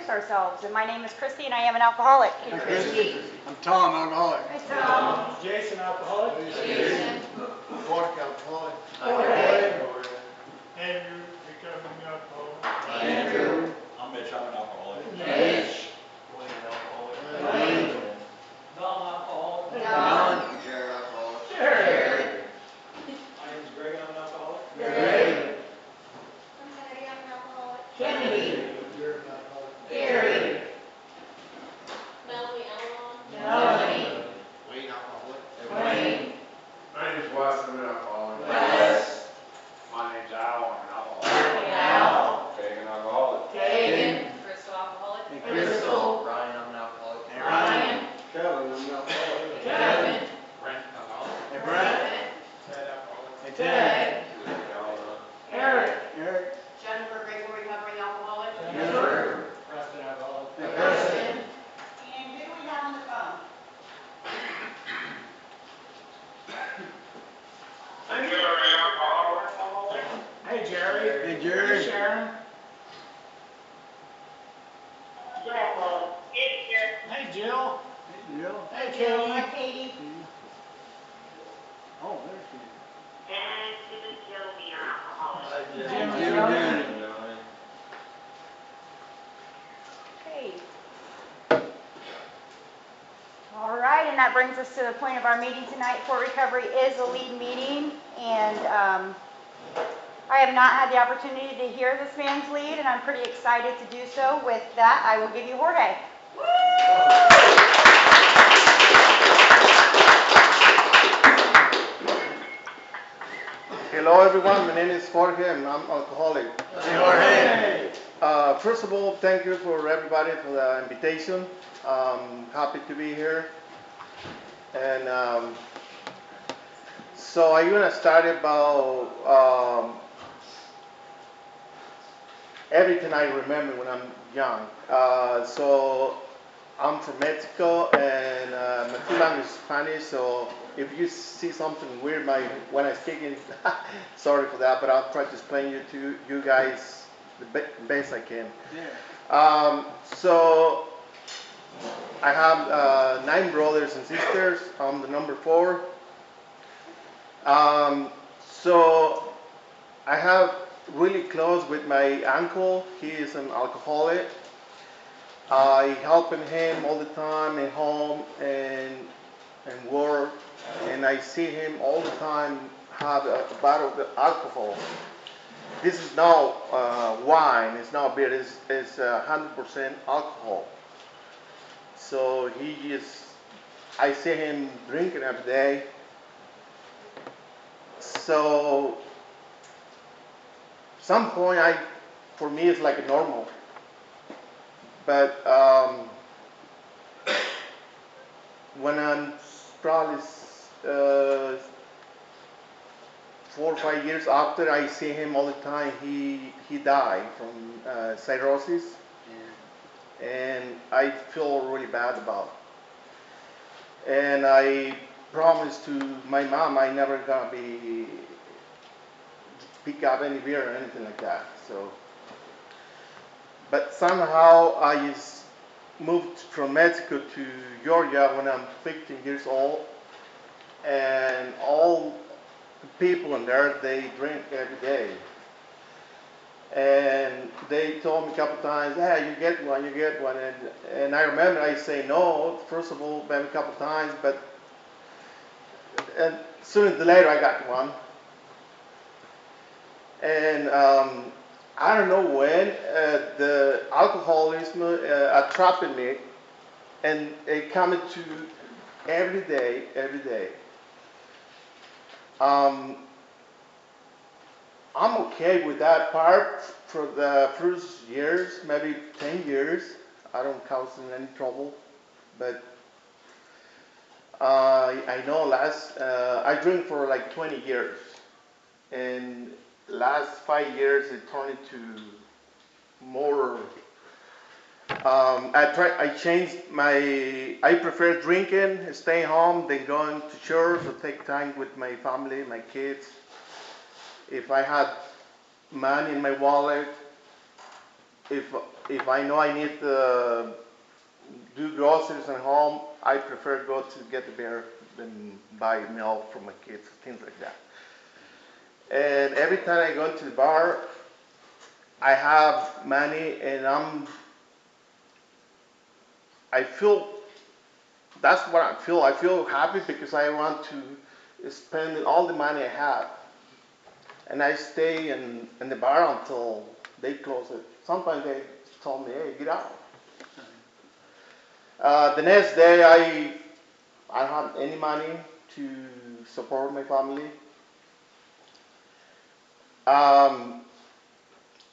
introduce ourselves. And my name is Christy, and I am an alcoholic. Hey, Christy. I'm Tom, alcoholic. Hi, Tom. Jason, alcoholic. Jason. Jorge, alcoholic. Jorge. Andrew, recovering alcoholic. Andrew. I'm Mitch, I'm an alcoholic. Mitch. Wayne, an alcoholic. Wayne. Don, alcoholic. Don. Jared, alcoholic. Jared. My name's Greg, I'm an alcoholic. Greg. I'm Kennedy, I'm an alcoholic. Kennedy. Jared, alcoholic. Gary. Melanie Elmon. Melanie. Wayne, alcoholic. Wayne. My name's Wes, I'm an alcoholic. Wes. My name's Al, I'm an alcoholic. Al. Fagan, alcoholic. Fagan. Crystal alcoholic. And Crystal. Ryan, I'm an alcoholic. And Ryan. Kevin, I'm an alcoholic. Kevin. Brent, alcoholic. And Brent. Ted, alcoholic. And Ted. Eric. Eric. Jennifer Grateful Recovery alcoholic. Jennifer. Preston, alcoholic. And Preston. And who do we have on the phone? Hey, Jerry. Hey, Jerry. Sharon. Hey, Jill. Jill. Hey, Hi, Katie. Katie. Oh, there's Jim. Jim and Jim. Johnny. Okay. All right, and that brings us to the point of our meeting tonight. Fort Recovery is a lead meeting, and I have not had the opportunity to hear this man's lead, and I'm pretty excited to do so. With that, I will give you Jorge. Hello everyone, my name is Jorge and I'm alcoholic. Hey, Jorge. First of all, thank you for everybody for the invitation. Happy to be here. And so I'm gonna start about everything I remember when I'm young. So I'm from Mexico and my full language is Spanish, so if you see something weird when I speak in, sorry for that, but I'll try to explain it to you guys the best I can. Yeah. So I have 9 brothers and sisters. I'm the number 4. So I have really close with my uncle. He is an alcoholic. I helping him all the time at home and work, and I see him all the time have a bottle of alcohol. This is not wine, it's not beer, it's 100% alcohol. So I see him drinking every day. So some point for me it's like normal. But when I'm probably 4 or 5 years after, I see him all the time. He died from cirrhosis, and I feel really bad about it. And I promised to my mom I never gonna pick up any beer or anything like that. So, but somehow I just moved from Mexico to Georgia when I'm 15 years old, and all the people in there, they drink every day. And they told me a couple times, hey, you get one. And I remember I say no, first of all, maybe a couple times, but and sooner or later I got one. And I don't know when the alcoholism attracted me, and it coming to every day. I'm okay with that part for the first years, maybe 10 years. I don't cause any trouble, but I know I drink for like 20 years, and last 5 years it turned into more. I prefer drinking, staying home than going to church or take time with my family, my kids. If I had money in my wallet, if if I know I need to do groceries at home, I prefer go to get the beer than buy milk for my kids, things like that. And every time I go to the bar, I have money, and I feel, that's what I feel. I feel happy because I want to spend all the money I have. And I stay in the bar until they close it. Sometimes they told me, hey, get out. The next day, I don't have any money to support my family.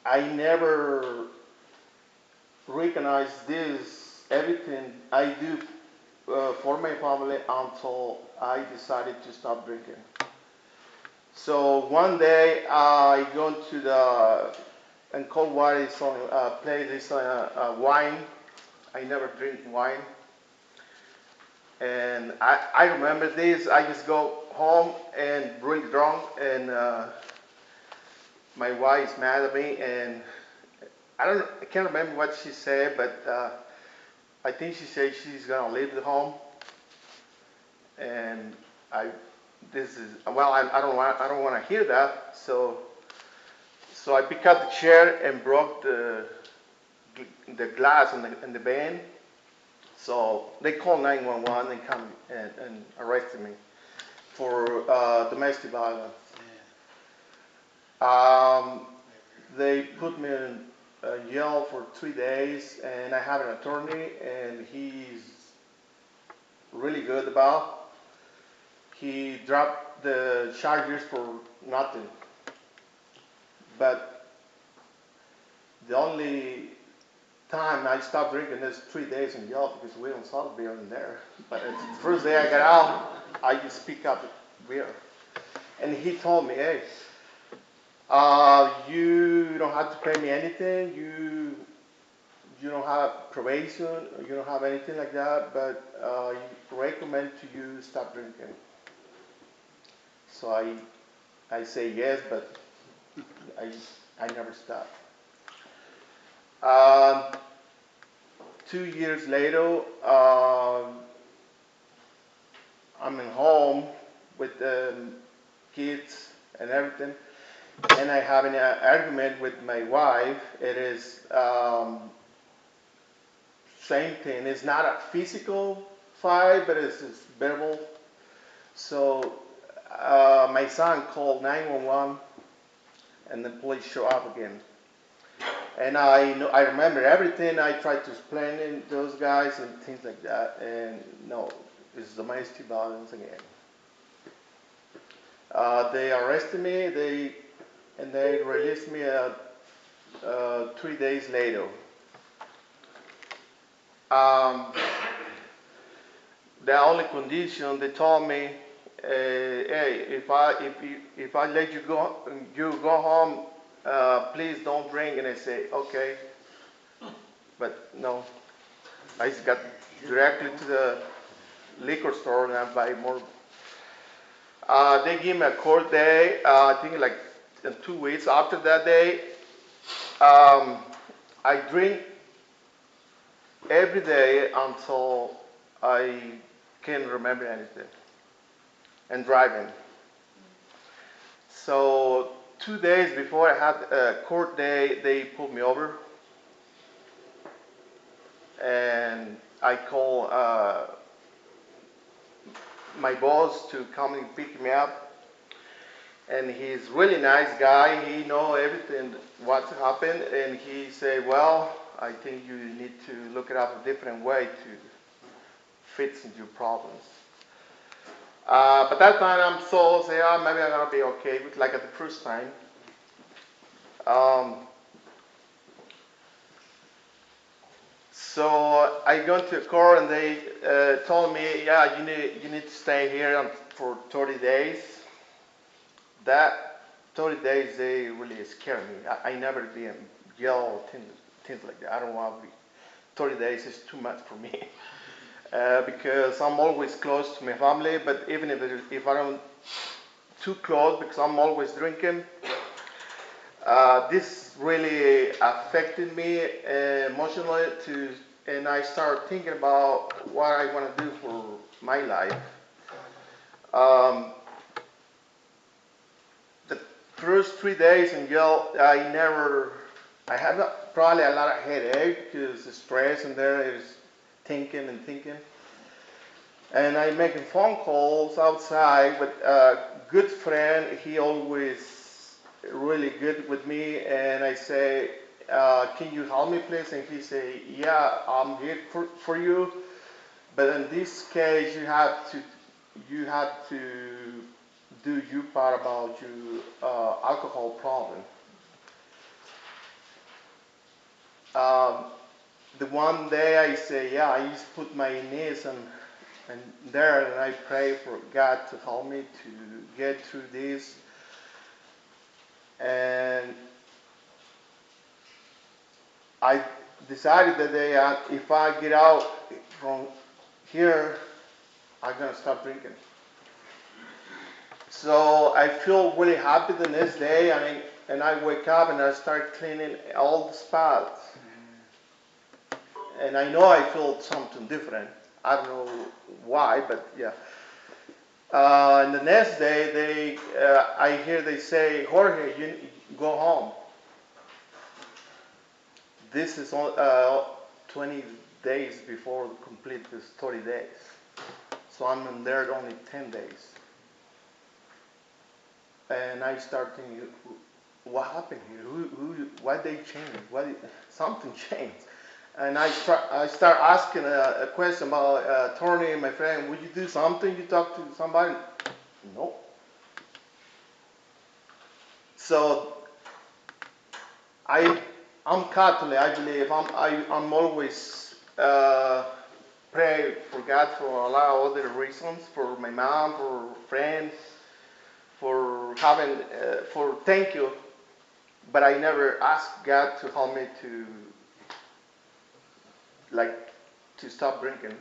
I never recognize this, everything I do for my family until I decided to stop drinking. So one day I go to the, in cold water, it's on play this wine. I never drink wine. And I remember this, I just go home and really drunk, and my wife is mad at me, and I can't remember what she said, but I think she said she's gonna leave the home. And I don't want to hear that. So I picked up the chair and broke the glass in the van. So they called 911 and come and arrested me for domestic violence. They put me in jail for 3 days, and I have an attorney, and he's really good about. He dropped the charges for nothing. But the only time I stopped drinking is 3 days in jail because we don't sell beer in there. But the first day I got out, I just picked up beer. And he told me, hey, you don't have to pay me anything. You don't have probation. You don't have anything like that. But I recommend to you stop drinking. So I say yes, but I never stopped. 2 years later, I'm in home with the kids and everything, and I have an argument with my wife. It is same thing. It's not a physical fight, but it's verbal. So my son called 911, and the police show up again. And I remember everything. I tried to explain to those guys and things like that. And no, it's domestic violence again. They arrested me. They released me 3 days later. The only condition they told me, hey, if I let you go home, please don't drink. And I say, okay. But no, I just got directly to the liquor store and I buy more. They give me a court day. I think like in 2 weeks after that day, I drink every day until I can't remember anything, and driving. So 2 days before I had a court day, they pulled me over, and I called my boss to come and pick me up. And he's really nice guy. He know everything what's happened, and he said, "Well, I think you need to look it up a different way to fix your problems." But that time I'm so say, "Oh, maybe I'm gonna be okay," like at the first time. So I go to a court, and they told me, "Yeah, you need to stay here for 30 days." That 30 days, they really scare me. I never be in jail or things like that. I don't want to be. 30 days is too much for me because I'm always close to my family. But even if I don't too close, because I'm always drinking, this really affected me emotionally and I started thinking about what I want to do for my life. Um, the first 3 days in jail, I had probably a lot of headache because the stress in there is thinking and thinking. And I making phone calls outside with a good friend. He always really good with me. And I say, can you help me please? And he say, yeah, I'm here for you. But in this case, you have to do your part about your alcohol problem. Um, the one day I say, yeah, I just put my knees and there and I pray for God to help me to get through this. And I decided that day if I get out from here, I'm gonna stop drinking. So I feel really happy the next day, and I wake up and I start cleaning all the spots. And I know I feel something different. I don't know why, but yeah. And the next day, I hear they say, Jorge, you go home. This is 20 days before complete this 30 days. So I'm in there only 10 days. And I start thinking, what happened here? Why they changed? Something changed. And I start asking a question about Tony, my friend. Would you do something? You talk to somebody? No. So I'm Catholic. I believe I'm always pray for God for a lot of other reasons. For my mom, for friends, for thank you. But I never asked God to help me to stop drinking.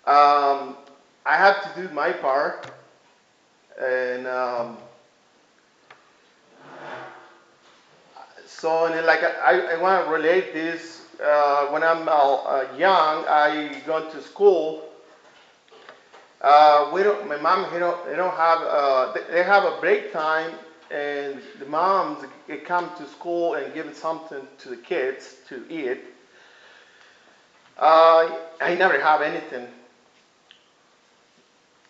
I have to do my part, and so and like I want to relate this. When I'm young, I go to school. We don't. My mom, they don't have. They have a break time, and the moms they come to school and give something to the kids to eat. I never have anything.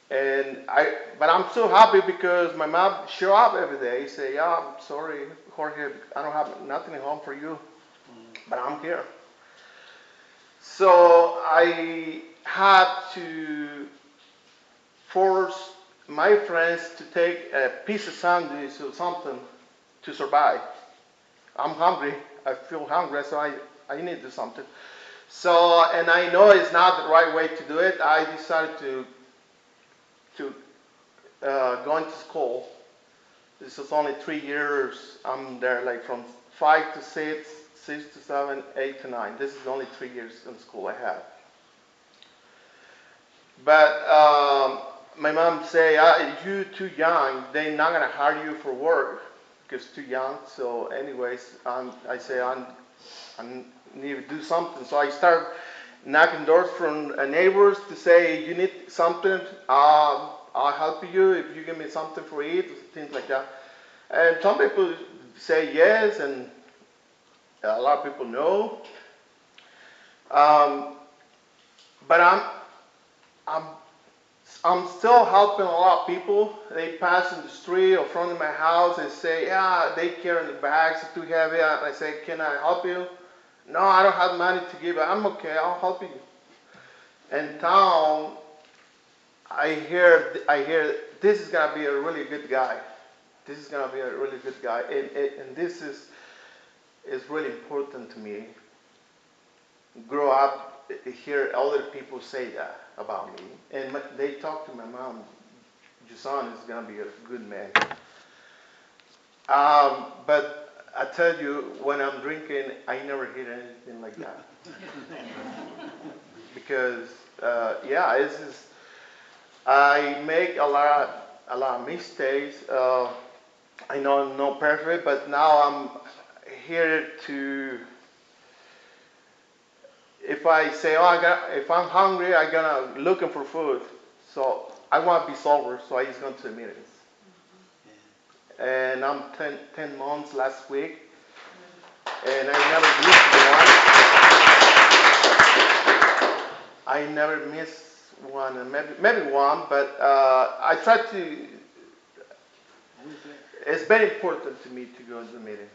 But I'm so happy because my mom show up every day. Say, yeah, I'm sorry, Jorge, I don't have nothing at home for you, but I'm here. So I had to force my friends to take a piece of sandwich or something to survive. I'm hungry. I feel hungry, so I need to do something. So, and I know it's not the right way to do it. I decided to going to school. This is only 3 years. I'm there like from 5 to 6, 6 to 7, 8 to 9. This is only 3 years in school I have. But my mom say, you too young. They're not gonna hire you for work because too young. So anyways, I say I need to do something. So I start knocking doors from neighbors to say, you need something, I'll help you if you give me something for eat, things like that. And some people say yes, and a lot of people no. But I'm, I'm still helping a lot of people. They pass in the street or front of my house and say, yeah, they carry the bags, it's too heavy. And I say, can I help you? No, I don't have money to give. I'm okay, I'll help you. In town, I hear this is gonna be a really good guy. This is gonna be a really good guy, and this is really important to me. Grow up, hear other people say that about me, and they talk to my mom. Your son is gonna be a good man. But I tell you, when I'm drinking, I never hear anything like that. Because yeah, it's just, I make a lot of mistakes. I know I'm not perfect, but now I'm here to. If I say, oh, if I'm hungry, I'm gonna looking for food. So I want to be sober, so I just go to the meetings. And I'm 10 months last week, and I never missed one. I never missed one, and maybe one, but I try to. It's very important to me to go to the meetings.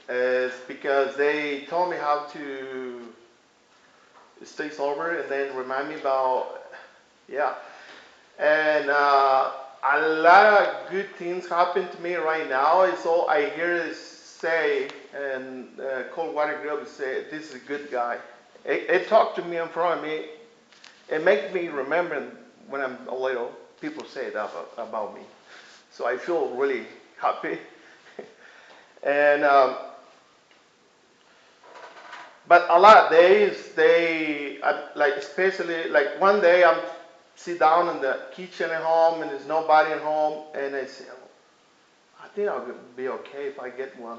It's because they told me how to stay sober, and then remind me about, yeah. And a lot of good things happen to me right now. And so I hear this say, and Cold Water Group say, this is a good guy. It talked to me in front of me. It makes me remember when I'm a little, people say that about me. So I feel really happy. And but a lot of days, like especially like one day I'm sit down in the kitchen at home and there's nobody at home, and I say, oh, I think I'll be okay if I get one.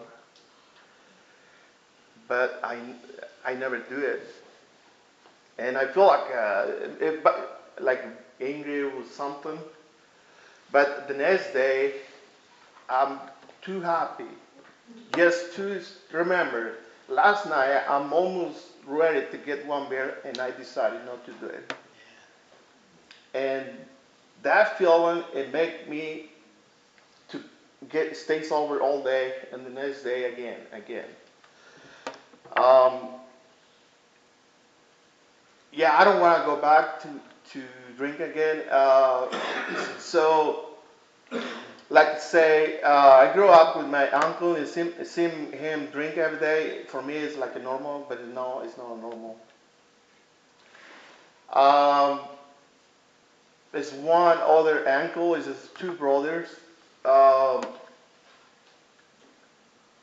But I never do it, and I feel like like angry or something. But the next day, I'm too happy just to remember. Last night, I'm almost ready to get one beer, and I decided not to do it. And that feeling, it made me to stay sober all day, and the next day again. Um, yeah, I don't want to go back to drink again. So, like I say, I grew up with my uncle, and seeing him drink every day, for me, it's like a normal, but no, it's not normal. Um, there's one other uncle, is his two brothers. Um,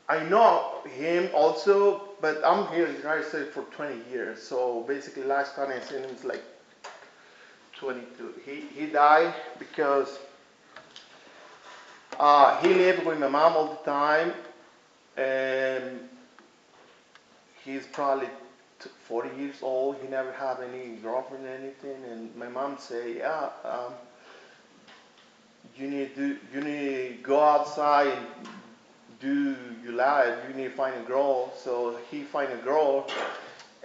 I know him also, but I'm here in the United States for 20 years. So basically, last time I seen him was like 22. He died because he lived with my mom all the time, and he's probably 40 years old. He never had any girlfriend or anything. And my mom say, yeah, you need to go outside and do your life. You need to find a girl. So he find a girl,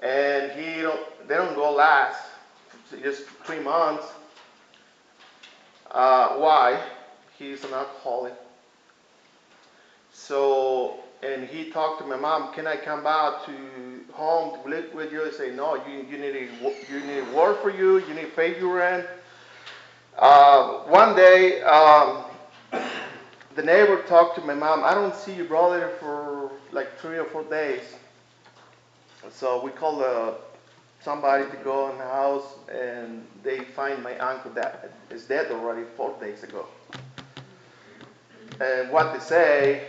and they don't go last just 3 months. Why? He's an alcoholic. So, and he talked to my mom, can I come back to home to live with you? I say, no, you need to work for you, you need to pay your rent. One day, the neighbor talked to my mom, I don't see your brother for like 3 or 4 days. So we called somebody to go in the house, and they find my uncle that is dead already 4 days ago. And what they say,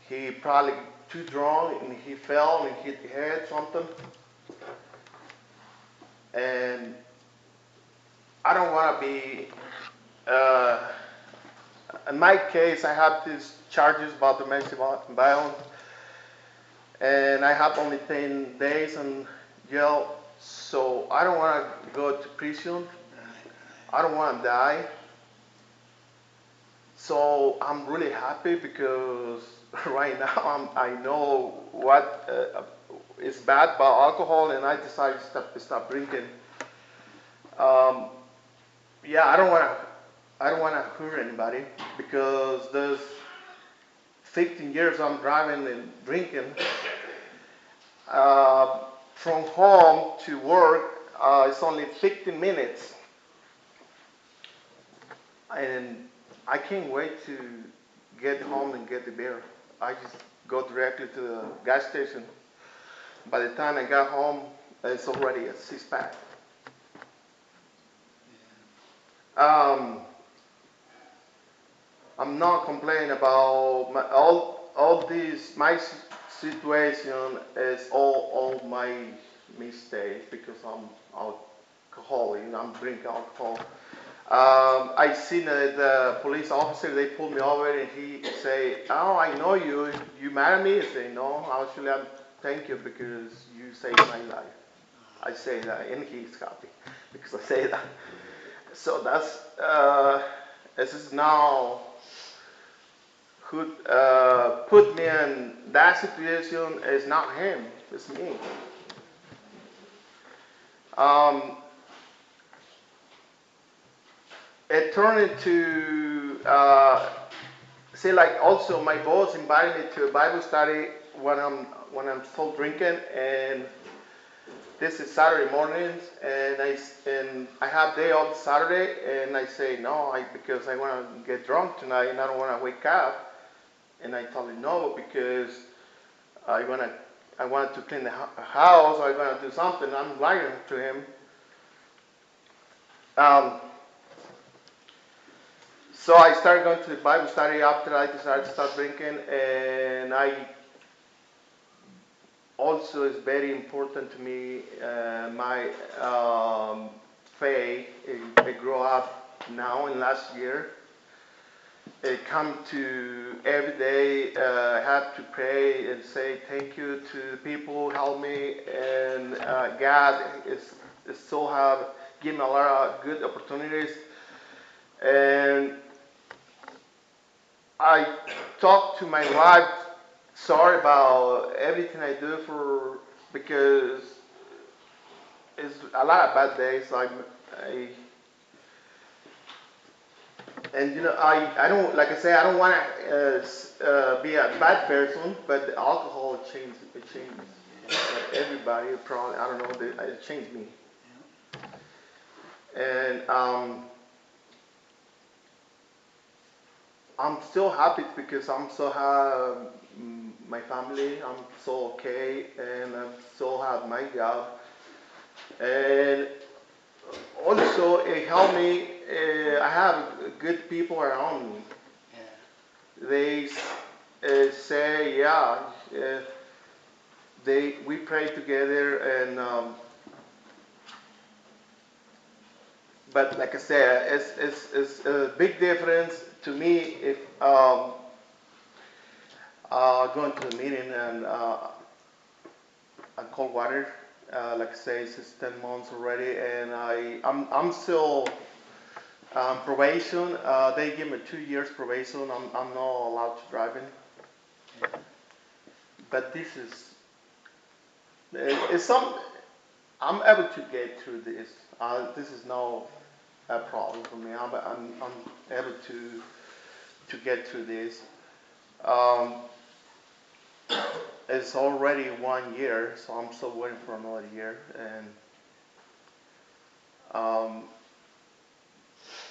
he probably too drunk and he fell and hit the head something. And I don't want to be. In my case, I have these charges about domestic violence, and I have only 10 days in jail. So I don't want to go to prison. I don't want to die. So I'm really happy because right now I know what is bad about alcohol, and I decided to stop drinking. Um, yeah, I don't want to hurt anybody because there's 15 years I'm driving and drinking. From home to work, it's only 15 minutes, and I can't wait to get home and get the beer. I just go directly to the gas station. By the time I got home, it's already a 6-pack. Um, I'm not complaining about all this. My situation is all my mistakes because I'm alcoholic. I'm drinking alcohol. I seen the police officer, they pulled me over and he say, oh, I know you. You mad at me? I say, no, actually, thank you because you saved my life. I say that and he's happy because I say that. So this is now who put me in that situation is not him, it's me. Um, it turned into say like also my boss invited me to a Bible study when I'm still drinking, and this is Saturday mornings, and I have day off Saturday, and I say no, because I want to get drunk tonight and I don't want to wake up, and I tell him no because I wanted to clean the house, I want to do something. I'm lying to him. Um, so I started going to the Bible study after I decided to start drinking, and I also is very important to me. My faith. It grew up now in last year. It come to every day. I have to pray and say thank you to the people who help me, and God is still have given me a lot of good opportunities. And I talked to my wife. Sorry about everything I do because it's a lot of bad days. I and I don't, like I say, I don't want to be a bad person, but the alcohol changes everybody. Probably, I don't know, it changed me. And I'm still happy because I'm so have my family. I'm so okay, and I still have my job. And also, it helped me. I have good people around me. They say, yeah, we pray together, and but like I said, it's a big difference to me if going to a meeting and on cold water. Like I say, it's 10 months already, and I'm still probation. They give me 2 years probation. I'm not allowed to drive in. But this is it's some. I'm able to get through this. This is no a problem for me. I'm able to get through this. Um, it's already 1 year, so I'm still waiting for another year. And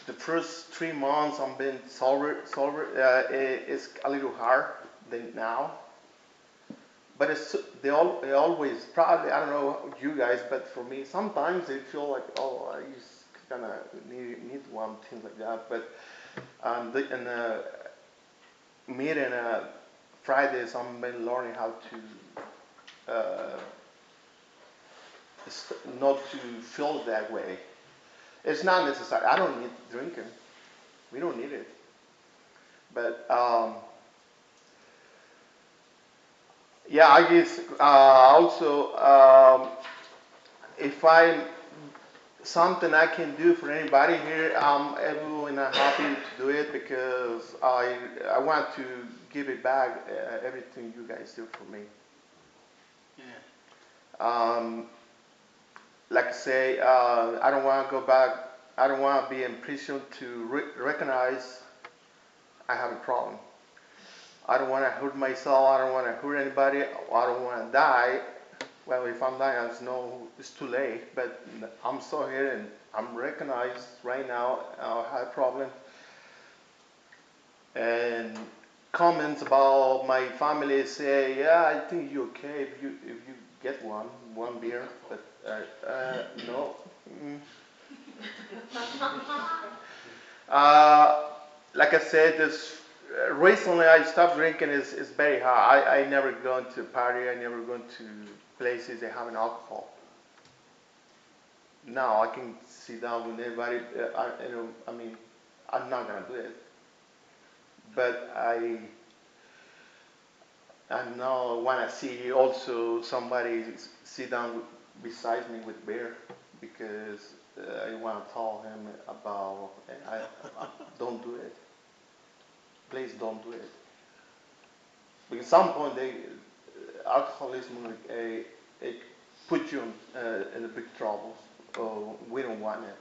the first 3 months I'm being sober. It's a little hard than now. But they always probably, I don't know you guys, but for me sometimes they feel like, oh, I just kind of need one thing like that. But in meeting Fridays, I'm been learning how to not to feel that way. It's not necessary. I don't need drinking. We don't need it. But yeah, I guess also if I something I can do for anybody here, I'm able and I'm happy to do it because I want to give it back everything you guys do for me. Like I say, I don't want to go back. I don't want to be in prison to recognize I have a problem. I don't want to hurt myself. I don't want to hurt anybody. I don't want to die. Well, if I'm dying, I know it's too late. But I'm still here and I'm recognized right now. I have a problem. And comments about my family say, yeah, I think you're okay if you get one beer. But no. Mm. Uh, like I said, this recently I stopped drinking. Is very hard. I never gone to party. I never gone to places that have an alcohol. now I can sit down with anybody. I mean, I'm not gonna do it, but I now wanna see also somebody sit down beside me with beer because I wanna tell him about. I don't do it. Please don't do it. Because at some point alcoholism it put you in a big trouble. We don't want it.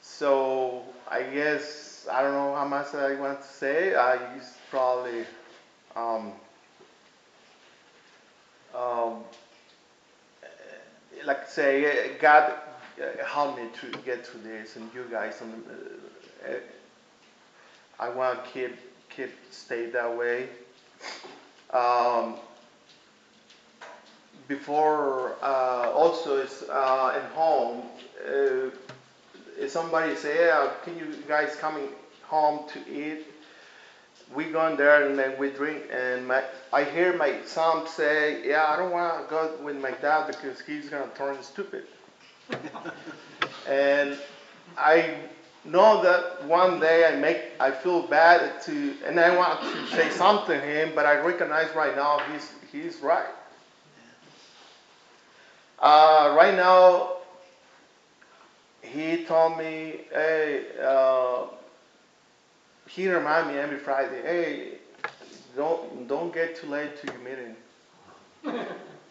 So I guess I don't know how much I want to say. I just probably um, um, like say God helped me to get through this, and you guys, and I want to keep stay that way. Um, before also it's at home. If somebody say, yeah, can you guys coming home to eat? We go in there and then we drink, and I hear my son say, yeah, I don't want to go with my dad because he's gonna turn stupid. And I know that one day I feel bad and I want to say something to him, but I recognize right now he's right. Right now he told me, hey, he remind me every Friday, hey, don't get too late to your meeting.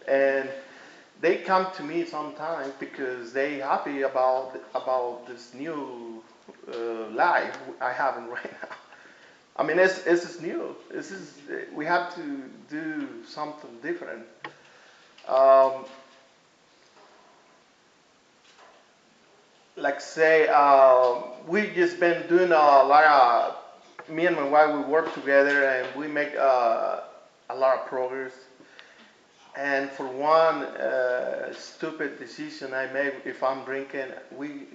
And they come to me sometimes because they happy about this new life I have right now. I mean, it's new. We have to do something different. Um, like say, we just been doing a lot of, me and my wife, we work together and we make a lot of progress. And for one stupid decision I made, if I'm drinking, we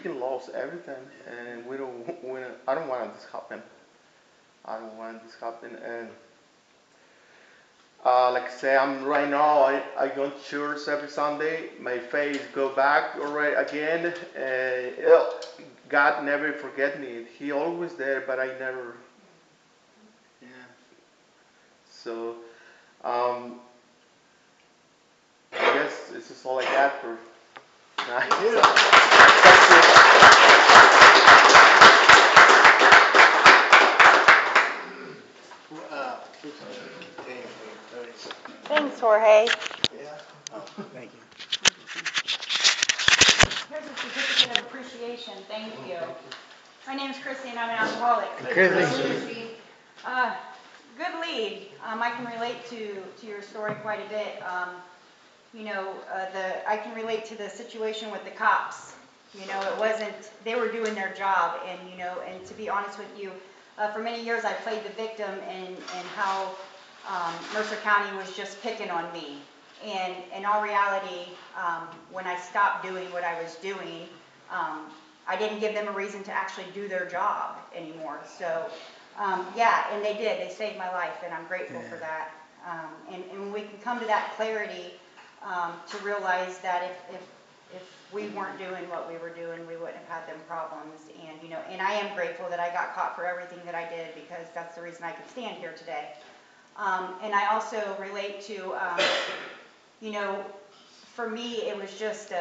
can lose everything, and I don't want this happen. I don't want this happen. And like I say, I'm right now. I go to church every Sunday. My faith go back already again. And God never forget me. He always there, but I never. Yeah. So um, I guess this is all I got for tonight. Thanks, Jorge. Yeah. Oh, thank you. Here's a certificate of appreciation. Thank you. My name is Chrissy, and I'm an alcoholic. Chrissy. Good lead. I can relate to your story quite a bit. I can relate to the situation with the cops. It wasn't, they were doing their job, and to be honest with you, for many years I played the victim and how Mercer County was just picking on me. And in all reality, when I stopped doing what I was doing, I didn't give them a reason to actually do their job anymore. So, yeah, and they did. They saved my life, and I'm grateful for that. And when we can come to that clarity, to realize that if we weren't doing what we were doing, we wouldn't have had them problems. And I am grateful that I got caught for everything that I did, because that's the reason I could stand here today. And I also relate to, for me, it was just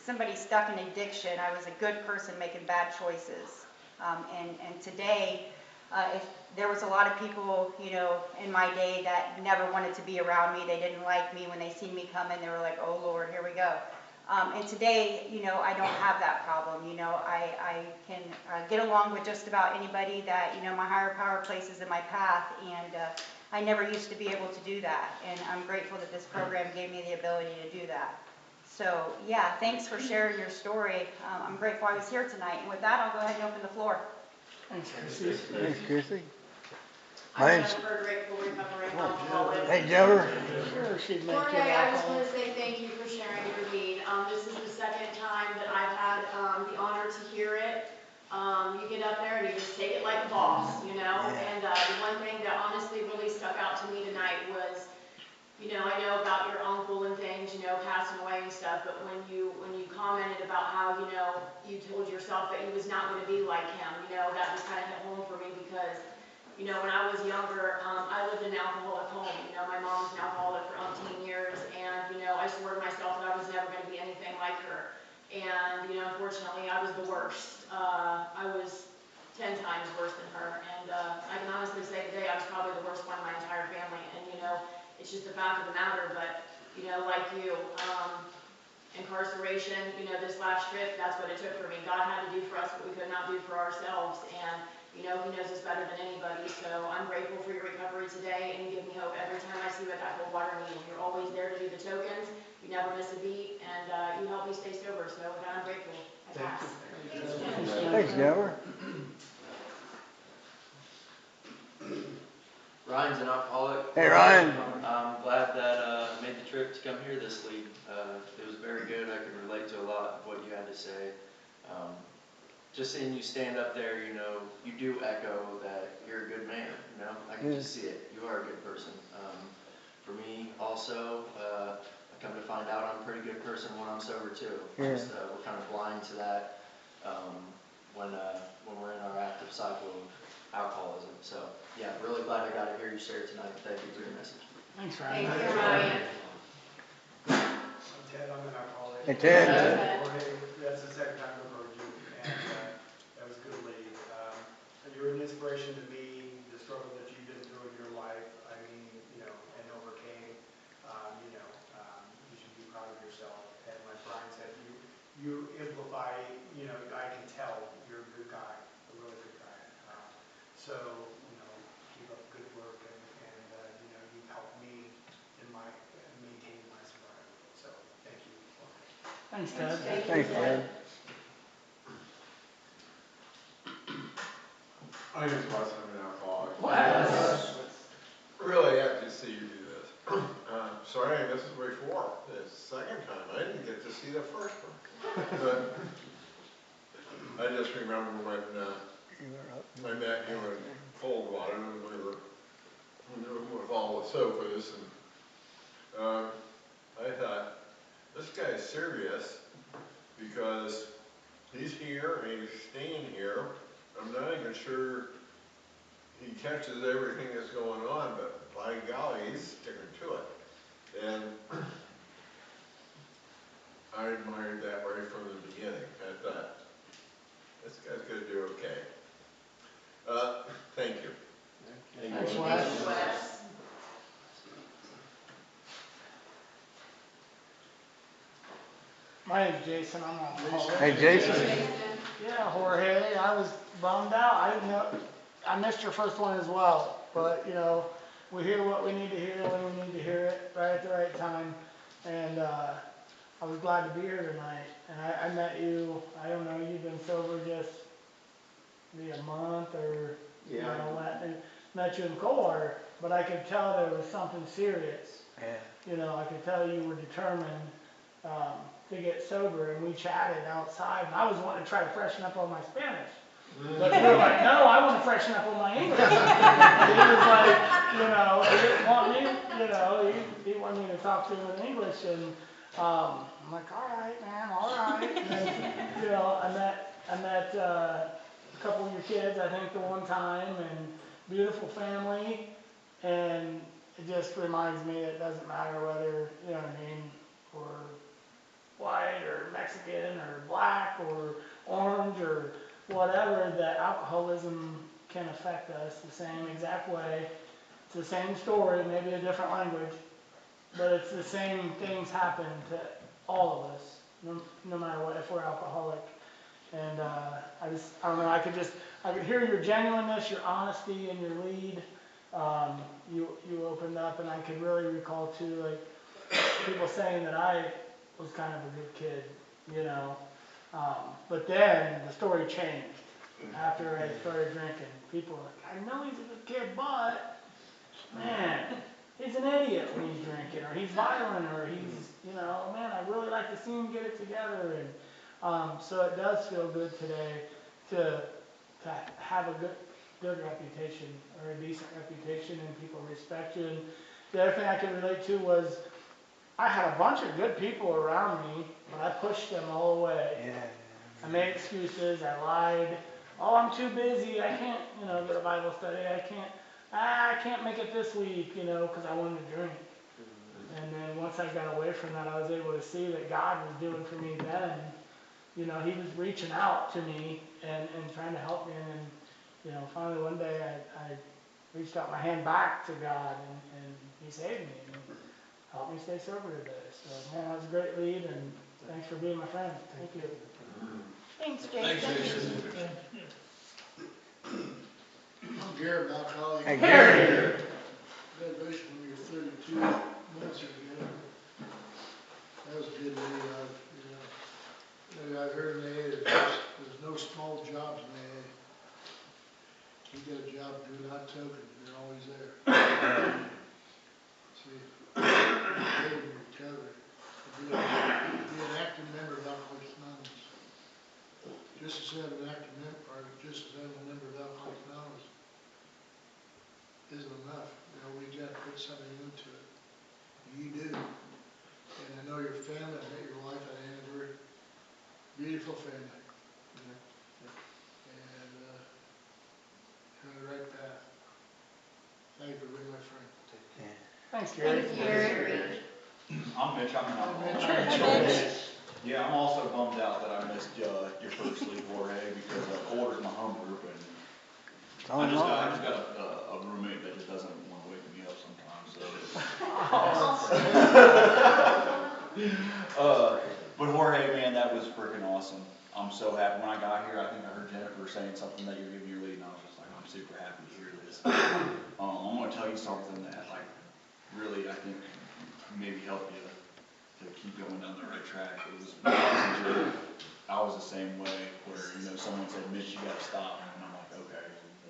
somebody stuck in addiction. I was a good person making bad choices. And today, if there was a lot of people, in my day that never wanted to be around me. They didn't like me. When they see me coming, they were like, oh Lord, here we go. And today, I don't have that problem. I can get along with just about anybody that, my higher power places in my path. And I never used to be able to do that. And I'm grateful that this program gave me the ability to do that. So, yeah, thanks for sharing your story. I'm grateful I was here tonight. And with that, I'll go ahead and open the floor. Thanks, Chrissy. I'm Mine's, Jennifer, Grateful Recovery alcoholic. hey, Jennifer. Jorge, I just want to say thank you for sharing your lead. This is the second time that I've had the honor to hear it. You get up there and you just take it like a boss, Yeah. And the one thing that honestly really stuck out to me tonight was you know, I know about your uncle and things, you know, passing away and stuff, but when you commented about how, you know, you told yourself that you was not gonna be like him, you know, that just kind of hit home for me because, you know, when I was younger, I lived in an alcoholic home. You know, my mom's an alcoholic for umpteen years, and, you know, I swore to myself that I was never gonna be anything like her. And, you know, unfortunately, I was the worst. I was 10 times worse than her, and I can honestly say today I was probably the worst one in my entire family, and, you know, it's just the fact of the matter, but, you know, like you, incarceration, you know, this last trip, that's what it took for me. God had to do for us what we could not do for ourselves, and, you know, He knows us better than anybody, so I'm grateful for your recovery today, and you give me hope every time I see you at that cold water meeting. You're always there to do the tokens, you never miss a beat, and you help me stay sober, so with that, I'm grateful. I pass. Thanks, Deborah. Ryan's an alcoholic. Hey, Ryan. I'm glad that made the trip to come here this lead. It was very good. I could relate to a lot of what you had to say. Just seeing you stand up there, you know, you do echo that you're a good man. You know, I can just see it. You are a good person. For me, also, I come to find out I'm a pretty good person when I'm sober too. Yeah. Just we're kind of blind to that when we're in our active cycle of alcoholism. So yeah, really glad I got to hear you share tonight. Thank you for your message. Thanks, Thank Ryan. you, Ryan. I'm Ted, I'm an alcoholic. Hey, Ted. Jorge, that's the second time I've heard you, and that was a good lead. You're an inspiration to me, the struggle that you've been through in your life, I mean, you know, and overcame. You should be proud of yourself. And like Brian said, you amplify, you know, I can tell you're a good guy, a really good guy. So, you know, keep up good work, and you know, you've helped me in my maintaining my sobriety. So, thank you. Thanks, Ted. Thanks, Ted. My name's Wes, I'm an alcoholic. Wes. Really happy to see you do this. Sorry, this is my fourth. It's the second time. I didn't get to see the first one. But I just remember when I met you in Coldwater and we were with all the sofas, and I thought, this guy's serious because he's here and he's staying here. I'm not even sure he catches everything that's going on, but by golly, he's sticking to it. And I admired that right from the beginning. I thought, this guy's going to do okay. Thank you. Thanks, Thank Wes. you, Wes. My name's Jason. I'm an alcoholic. Hey, Jason. Yeah, Jorge. I was bummed out. I didn't know. I missed your first one as well. But, you know, we hear what we need to hear when we need to hear it right at the right time. And I was glad to be here tonight. And I met you, I don't know, you've been sober just maybe a month or, you know, and met you in Coldwater. But I could tell there was something serious. Yeah. You know, I could tell you were determined to get sober, and we chatted outside, and I was wanting to try to freshen up on my Spanish. But you were like, no, I want to freshen up on my English. He was like, you know, he didn't want me, you know, he wanted me to talk to him in English, and I'm like, all right, man, all right. And then, you know, I met a couple of your kids, I think, the one time, and beautiful family, and it just reminds me that it doesn't matter whether, you know what I mean, or white or Mexican or black or orange or whatever, that alcoholism can affect us the same exact way. It's the same story, maybe a different language, but it's the same things happen to all of us, no matter what, if we're alcoholic. And I don't know, I could hear your genuineness, your honesty, and your lead. You opened up, and I could really recall too, like, people saying that I was kind of a good kid, you know. But then the story changed after I started drinking. People were like, I know he's a good kid, but man, he's an idiot when he's drinking, or he's violent, or he's, you know, man, I really like to see him get it together. And so it does feel good today to have a good reputation, or a decent reputation, and people respect you. The other thing I could relate to was I had a bunch of good people around me, but I pushed them all away. Yeah. I made excuses, I lied. Oh, I'm too busy, I can't, go to Bible study, I can't make it this week, because I wanted to drink. And then once I got away from that, I was able to see that God was doing for me then. He was reaching out to me and trying to help me. And then, finally one day I reached out my hand back to God and He saved me and helped me stay sober today. So, man, that was a great lead, and thanks for being my friend. Thank you. Thanks, Jason. I'm Garrett, an alcoholic. Hey, Gary. Graduation when we were 32 months ago. That was a good day. I've heard in AA there's no small jobs in AA. You get a job, do it not token, you're always there. See, in recovery, be an active member of Alcoholics Anonymous. Just as having an active member, or just as having a member of Alcoholics Anonymous isn't enough. We got to put something into it. You do. And I know your family, I met your wife at Annenberg. Beautiful family. And you're on the right path. Thank you for being my friend. Thanks, Gary. Thanks, Gary. I'm Mitch, I'm an alcoholic. Hi, Mitch. Yeah, I'm also bummed out that I missed your first lead, Jorge, because quarter's my home group, and I just got a roommate that just doesn't want to wake me up sometimes, so. But Jorge, man, that was freaking awesome. I'm so happy. When I got here, I think I heard Jennifer saying something that you're giving your lead, and I was just like, I'm super happy to hear this. I'm going to tell you something that, really, I think maybe help you to keep going down the right track. It was when I was in jail, I was the same way, where, someone said, Mitch, you got to stop, and I'm like, okay,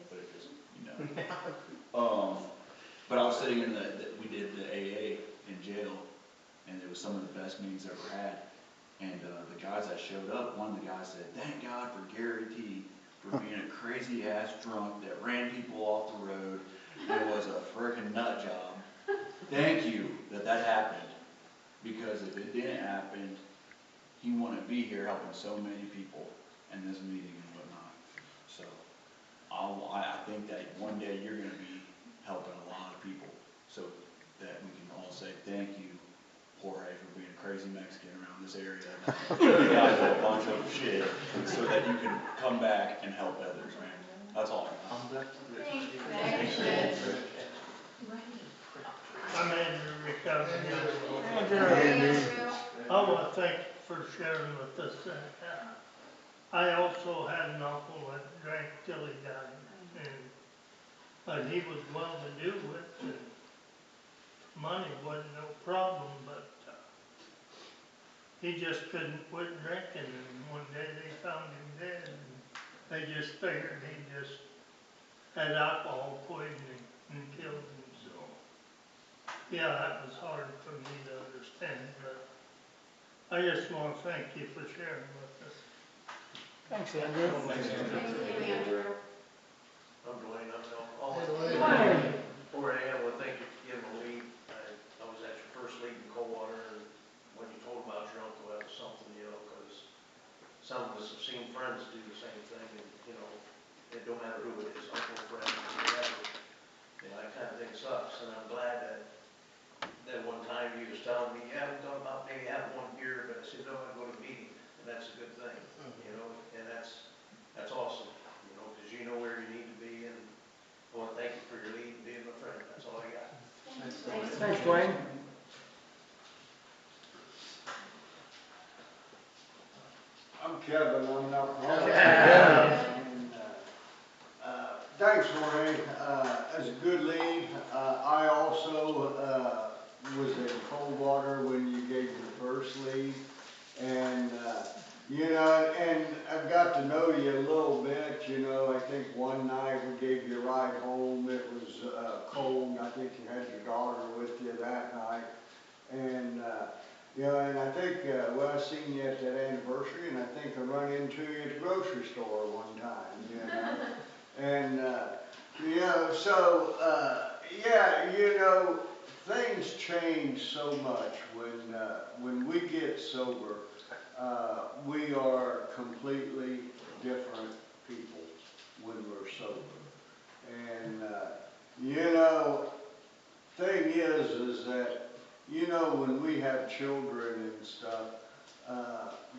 but it just, but I was sitting in we did the AA in jail, and it was some of the best meetings I ever had. And the guys that showed up, one of the guys said, thank God for Gary T for being a crazy ass drunk that ran people off the road and was a freaking nut job. Thank you that happened, because if it didn't happen, he wouldn't be here helping so many people in this meeting and whatnot. So I think that one day you're going to be helping a lot of people, so that we can all say thank you, Jorge, for being a crazy Mexican around this area. You guys are a bunch of shit, so that you can come back and help others, man. That's all I got. Thanks, Mitch. I'm Andrew Recovery. Andrew. I want to thank you for sharing with us that. I also had an uncle that drank till he died, but he was well to do with, and money wasn't no problem, but he just couldn't quit drinking, and one day they found him dead, and they just figured he just had alcohol poisoning and killed him. Yeah, that was hard for me to understand, but I just want to thank you for sharing with us. Thanks, Andrew. Thank you, Andrew. I'm Dwayne, I'm an alcoholic. Good morning. Jorge, I want to thank you for giving a lead. I was at your first lead in Coldwater, and when you told about your uncle, that was something, because some of us have seen friends do the same thing, and, it don't matter who it is, uncle, friend, whatever. That kind of thing sucks, and I'm glad that one time you was telling me, yeah, we thought about maybe having one beer, but I said, no, I go to a meeting, and that's a good thing, and that's awesome, because you know where you need to be, and I want to thank you for your lead and being my friend. That's all I got. Thanks, Dwayne. I'm Kevin, I'm an alcoholic. Yeah. Thanks, Jorge. As a good lead, I also was in Coldwater when you gave your first lead, and and I've got to know you a little bit. I think one night we gave you a ride home. It was cold. I think you had your daughter with you that night, and and I think I seen you at that anniversary, and I think I run into you at the grocery store one time. And, so, things change so much when we get sober. We are completely different people when we're sober. And, thing is that, when we have children and stuff,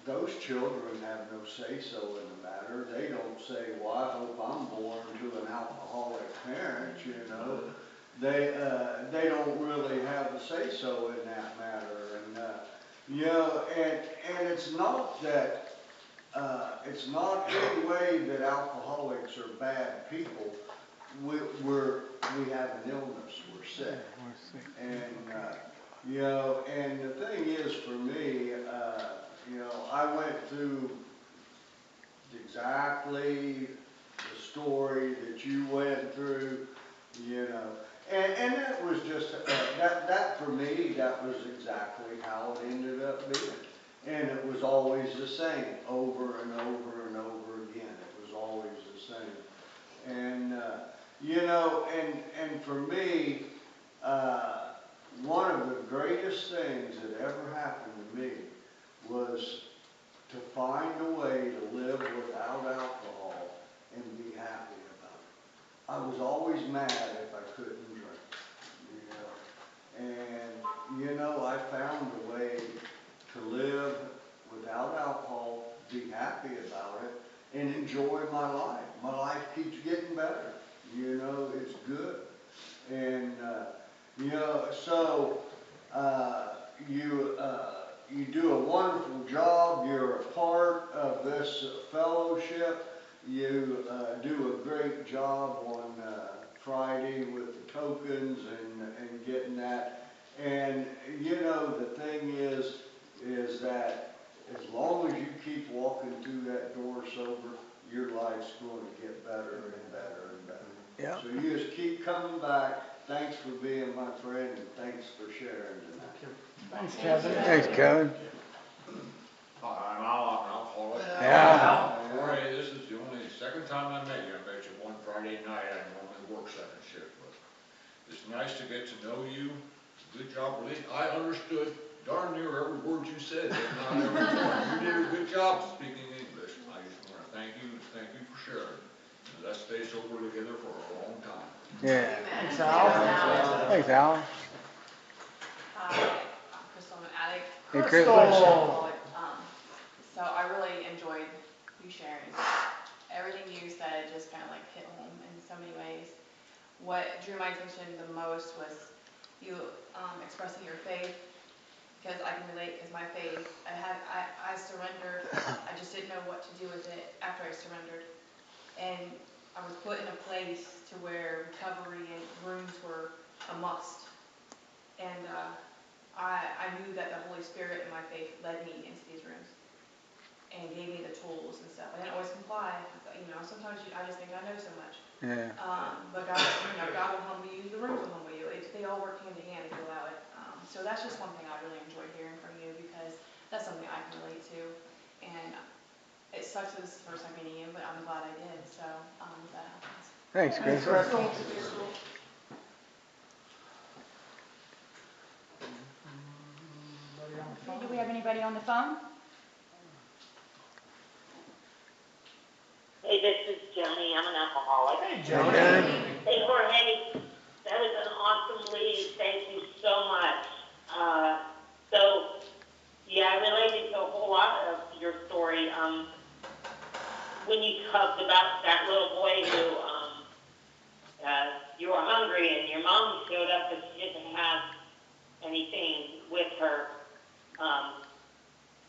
those children have no say-so in the matter. They don't say, well, I hope I'm born to an alcoholic parent, They don't really have a say-so in that matter. And it's not that, it's not any way that alcoholics are bad people. We have an illness, we're sick. And, and the thing is for me, I went through exactly the story that you went through, and that was just, that for me, that was exactly how it ended up being. And it was always the same, over and over and over again. It was always the same. And, and for me, one of the greatest things that ever happened to me was to find a way to live without alcohol and be happy about it. I was always mad if I couldn't drink, And, I found a way to live without alcohol, be happy about it, and enjoy my life. My life keeps getting better. It's good. And, so you do a wonderful job. You're a part of this fellowship. You do a great job on Friday with the tokens and getting that. And the thing is that as long as you keep walking through that door sober, your life's going to get better and better and better. Yeah. So you just keep coming back. Thanks for being my friend, and thanks for sharing tonight. Thanks, Kevin. Thanks, Kevin. Hi, I'm an alcoholic. Yeah. Jorge, this is the only second time I met you. I met you one Friday night. I normally work second shift, but it's nice to get to know you. Good job, really. I understood darn near every word you said, if not every word. You did a good job speaking English. I just want to thank you for sharing. And let's stay sober together for a long time. Yeah. Thanks, Al. Thanks, Al. Hi, I'm Crystal, I'm an addict. Hey, Crystal. Crystal. So I really enjoyed you sharing. Everything you said just kind of like hit home in so many ways. What drew my attention the most was you expressing your faith, because I can relate, because my faith, I surrendered. I just didn't know what to do with it after I surrendered. And I was put in a place to where recovery and rooms were a must. And I knew that the Holy Spirit and my faith led me into these rooms and gave me the tools and stuff. I didn't always comply. Sometimes I just think I know so much. Yeah. But God, God will humble you. The rooms will humble you. They all work hand in hand if you allow it. So that's just one thing I really enjoy hearing from you, because that's something I can relate to. And it sucks that this is the first time meeting you, but I'm glad I did. So that happens. Thanks, Crystal. Do we have anybody on the phone? Hey, this is Jenny. I'm an alcoholic. Hey, Jenny. Hey, Jorge, that was an awesome lead. Thank you so much. I related to a whole lot of your story. When you talked about that little boy who, you were hungry and your mom showed up but she didn't have anything with her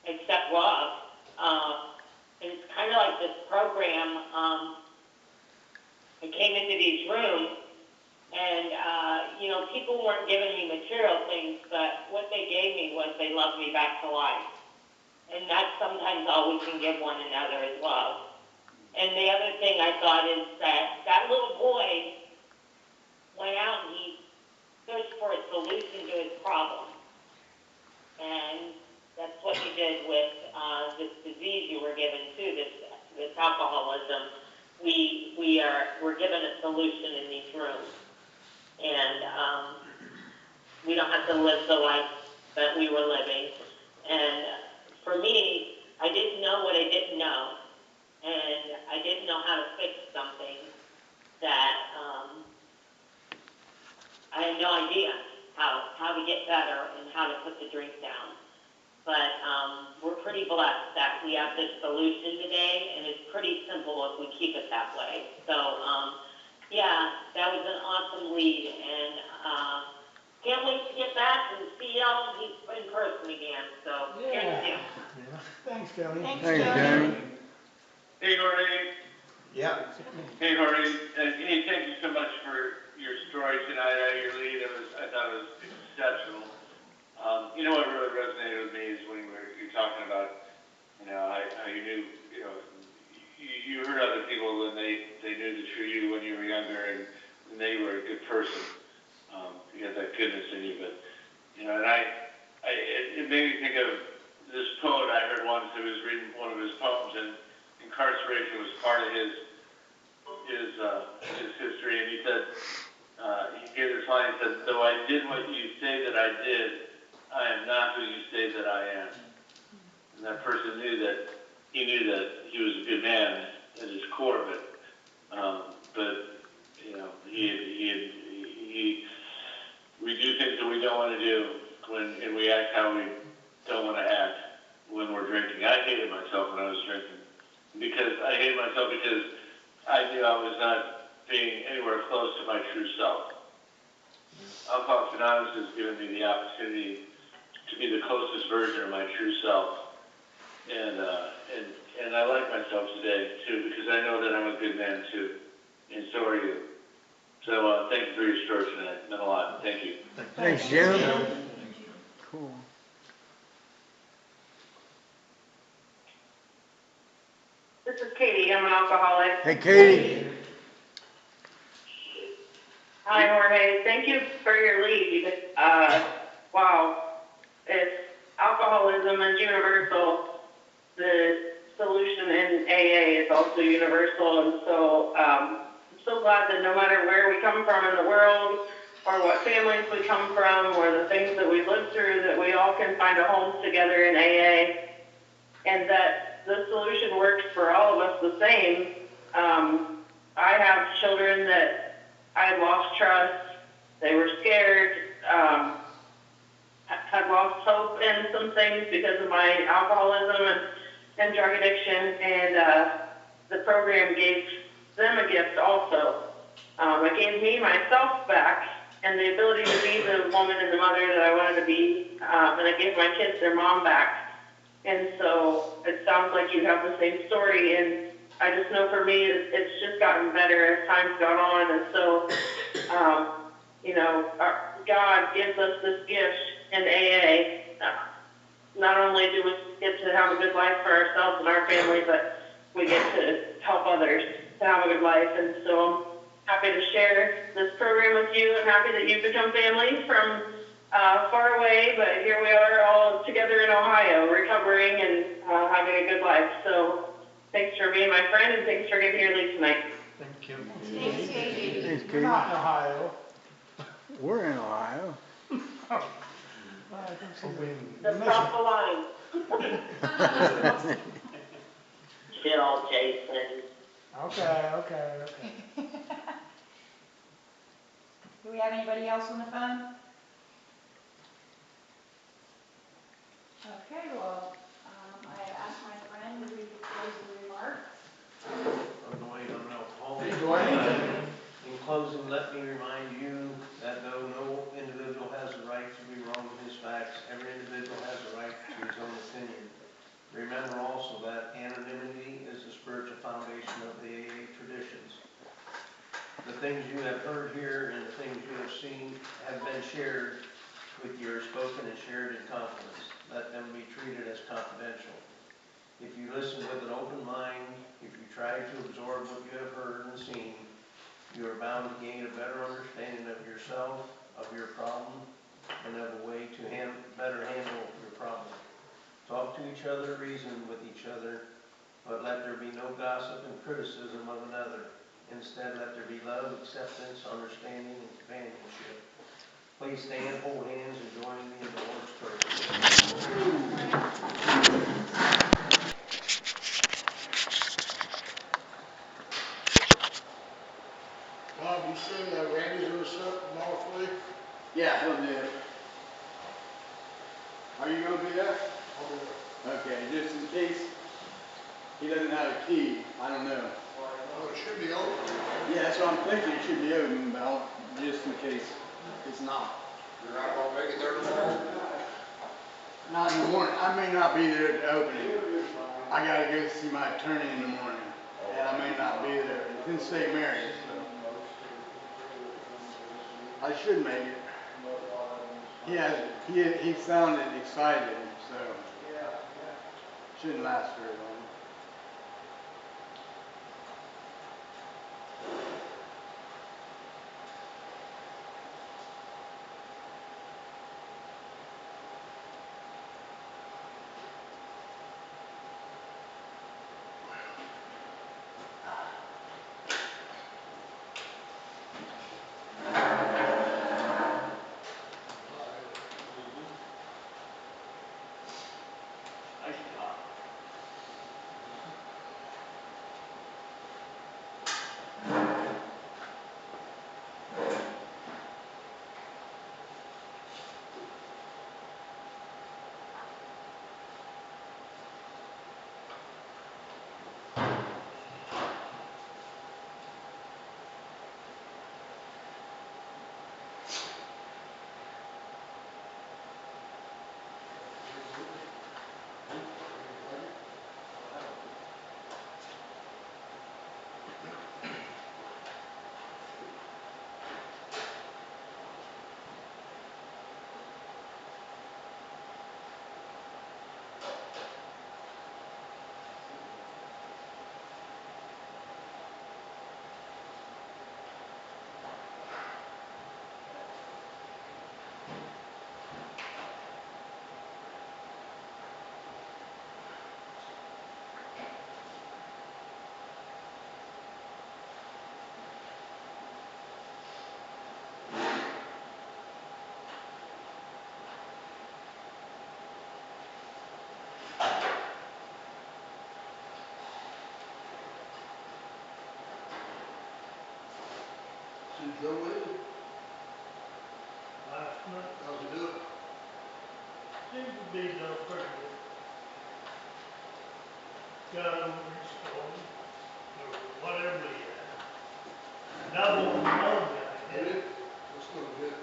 except love. And it's kind of like this program. I came into these rooms and, people weren't giving me material things, but what they gave me was they loved me back to life. And that's sometimes all we can give one another is love. And the other thing I thought is that little boy went out and he searched for a solution to his problem. And that's what you did with this disease you were given too, this alcoholism. We're given a solution in these rooms. And we don't have to live the life that we were living. And for me, I didn't know what I didn't know, and I didn't know how to fix something that I had no idea how to get better and how to put the drink down. But we're pretty blessed that we have this solution today, and it's pretty simple if we keep it that way. So, yeah, that was an awesome lead, and can't wait to get back and see y'all in person again. So, here's Jim. Thanks, Joni. Thanks, Thanks, Joni. Joni. Hey, Jorge. Yeah. Hey, Jorge. Hey, thank you so much for your story tonight. Your lead, I thought it was exceptional. You know what really resonated with me is when you're talking about, you know, how you knew, you know, you heard other people and they knew the true you when you were younger, and they were a good person. You had that goodness in you, but, you know, and it made me think of this poet I heard once who was reading one of his poems, and incarceration was part of his history, and he said, he gave this line, he said, though I did what you say that I did, I am not who you say that I am. And that person knew that he was a good man at his core, but you know, we do things that we don't want to do and we act how we don't want to act when we're drinking. I hated myself when I was drinking. I hated myself because I knew I was not being anywhere close to my true self. Alcoholics Anonymous has given me the opportunity to be the closest version of my true self. And I like myself today, too, because I know that I'm a good man, too. And so are you. So thank you for your story tonight. It meant a lot. Thank you. Thanks, Jim. Cool. This is Katie. I'm an alcoholic. Hey, Katie. Hi, Jorge. Thank you for your lead. Wow. If alcoholism is universal, the solution in AA is also universal. And so I'm so glad that no matter where we come from in the world, or what families we come from, or the things that we've lived through, that we all can find a home together in AA, and that the solution works for all of us the same. I have children that I had lost trust. They were scared, had lost hope in some things because of my alcoholism and drug addiction, and the program gave them a gift also. It gave me myself back and the ability to be the woman and the mother that I wanted to be, and it gave my kids their mom back. And so it sounds like you have the same story, and I just know for me it's just gotten better as time's gone on. And so, you know, God gives us this gift in AA. Not only do we get to have a good life for ourselves and our family, but we get to help others to have a good life. And so I'm happy to share this program with you. I'm happy that you've become family from far away, but here we are all together in Ohio, recovering and having a good life. So thanks for being my friend, and thanks for giving your lead tonight. Thank you. Thanks, Katie. Thanks, We're Katie. not in Ohio. We're in Ohio. Just cross the line. Chill, Jason. Okay. Do we have anybody else on the phone? Okay, well, I have asked my friend to read the closing remarks. I'm Dwayne, I'm an alcoholic. Hey, Dwayne. In closing, let me remind you that though no individual has the right to be wrong in his facts, every individual has the right to his own opinion. Remember also that anonymity is the spiritual foundation of the AA traditions. The things you have heard here and the things you have seen have been shared with you, are spoken and shared in confidence. Let them be treated as confidential. If you listen with an open mind, if you try to absorb what you have heard and seen, you are bound to gain a better understanding of yourself, of your problem, and of a way to better handle your problem. Talk to each other, reason with each other, but let there be no gossip and criticism of another. Instead, let there be love, acceptance, understanding, and companionship. Please stand, hold hands, and join me in the Lord's Prayer. Bob, you said Randy's doing something awfully? Yeah, he'll do it. Are you gonna do that? I'll do it. Okay, just in case he doesn't have a key, I don't know. Oh, it should be open. Yeah, that's what I'm thinking, it should be open, but just in case it's not. You're not gonna make it there tomorrow? Not in the morning, I may not be there to open it. I gotta go see my attorney in the morning, and I may not be there. It's in St. Mary's, so. I should make it. He sounded excited, so. Shouldn't last very long. Nice job. See Joe with it? Last month, How's he doing? seems to be done pretty good. Got over his stone, or whatever he had. Double the loan guy Did did. it? That's still good.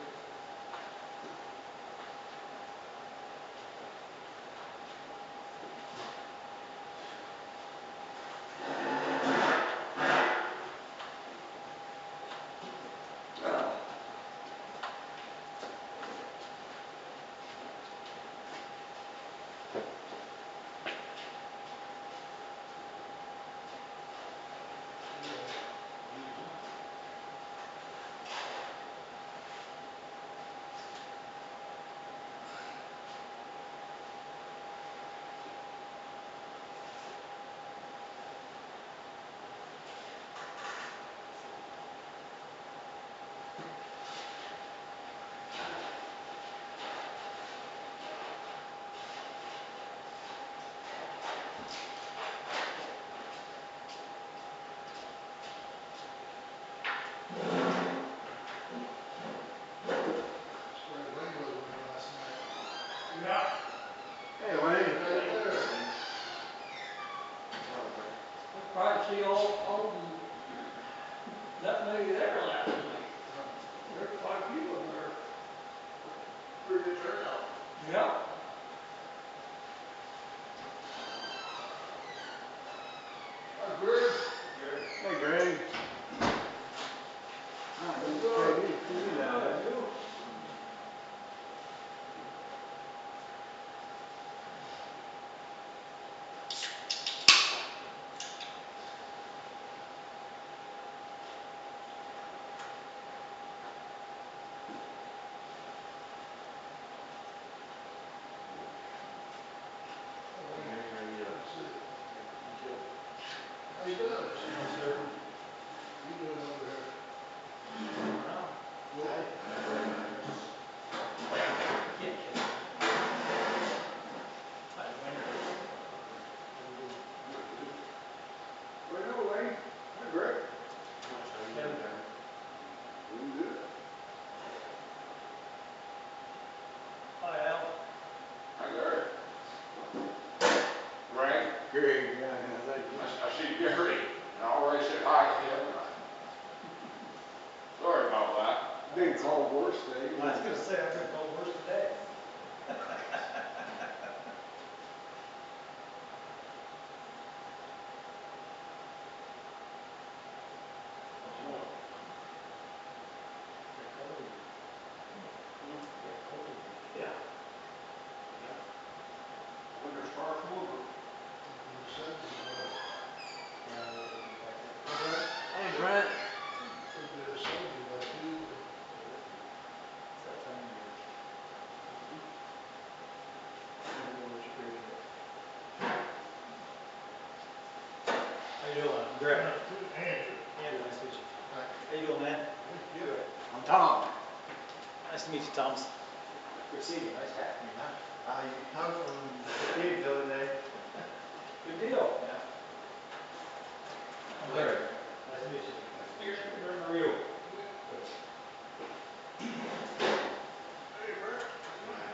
Surprised Wayne wasn't there last night. Yeah. Hey, Wayne. Right there. Surprised see all that many there last night. There's quite a few of them there. Pretty good turnout. Yeah. Hi, Greg. Hey, Greg. Not good to see you down there. Gary, yeah, I see Gary, and I already said hi to him. Sorry about that. been called worse things. I was gonna say, I've been called worse today. Yeah. Yeah. Winter starts moving. You said before, Yeah, we'll be back there. hey Brent, if there's something by Tuesday. It's that time of year. Never know what you're gonna get. How you doing? I'm Greg. Andrew. Andrew, nice to meet you. How you doing, man? Good. I'm Tom. Nice to meet you, Thomas. Good to see you. Nice hat. You come from Steve the other day. Good deal. Yeah. I'm Larry. Nice to meet you. How are you? Good. Hey Brent.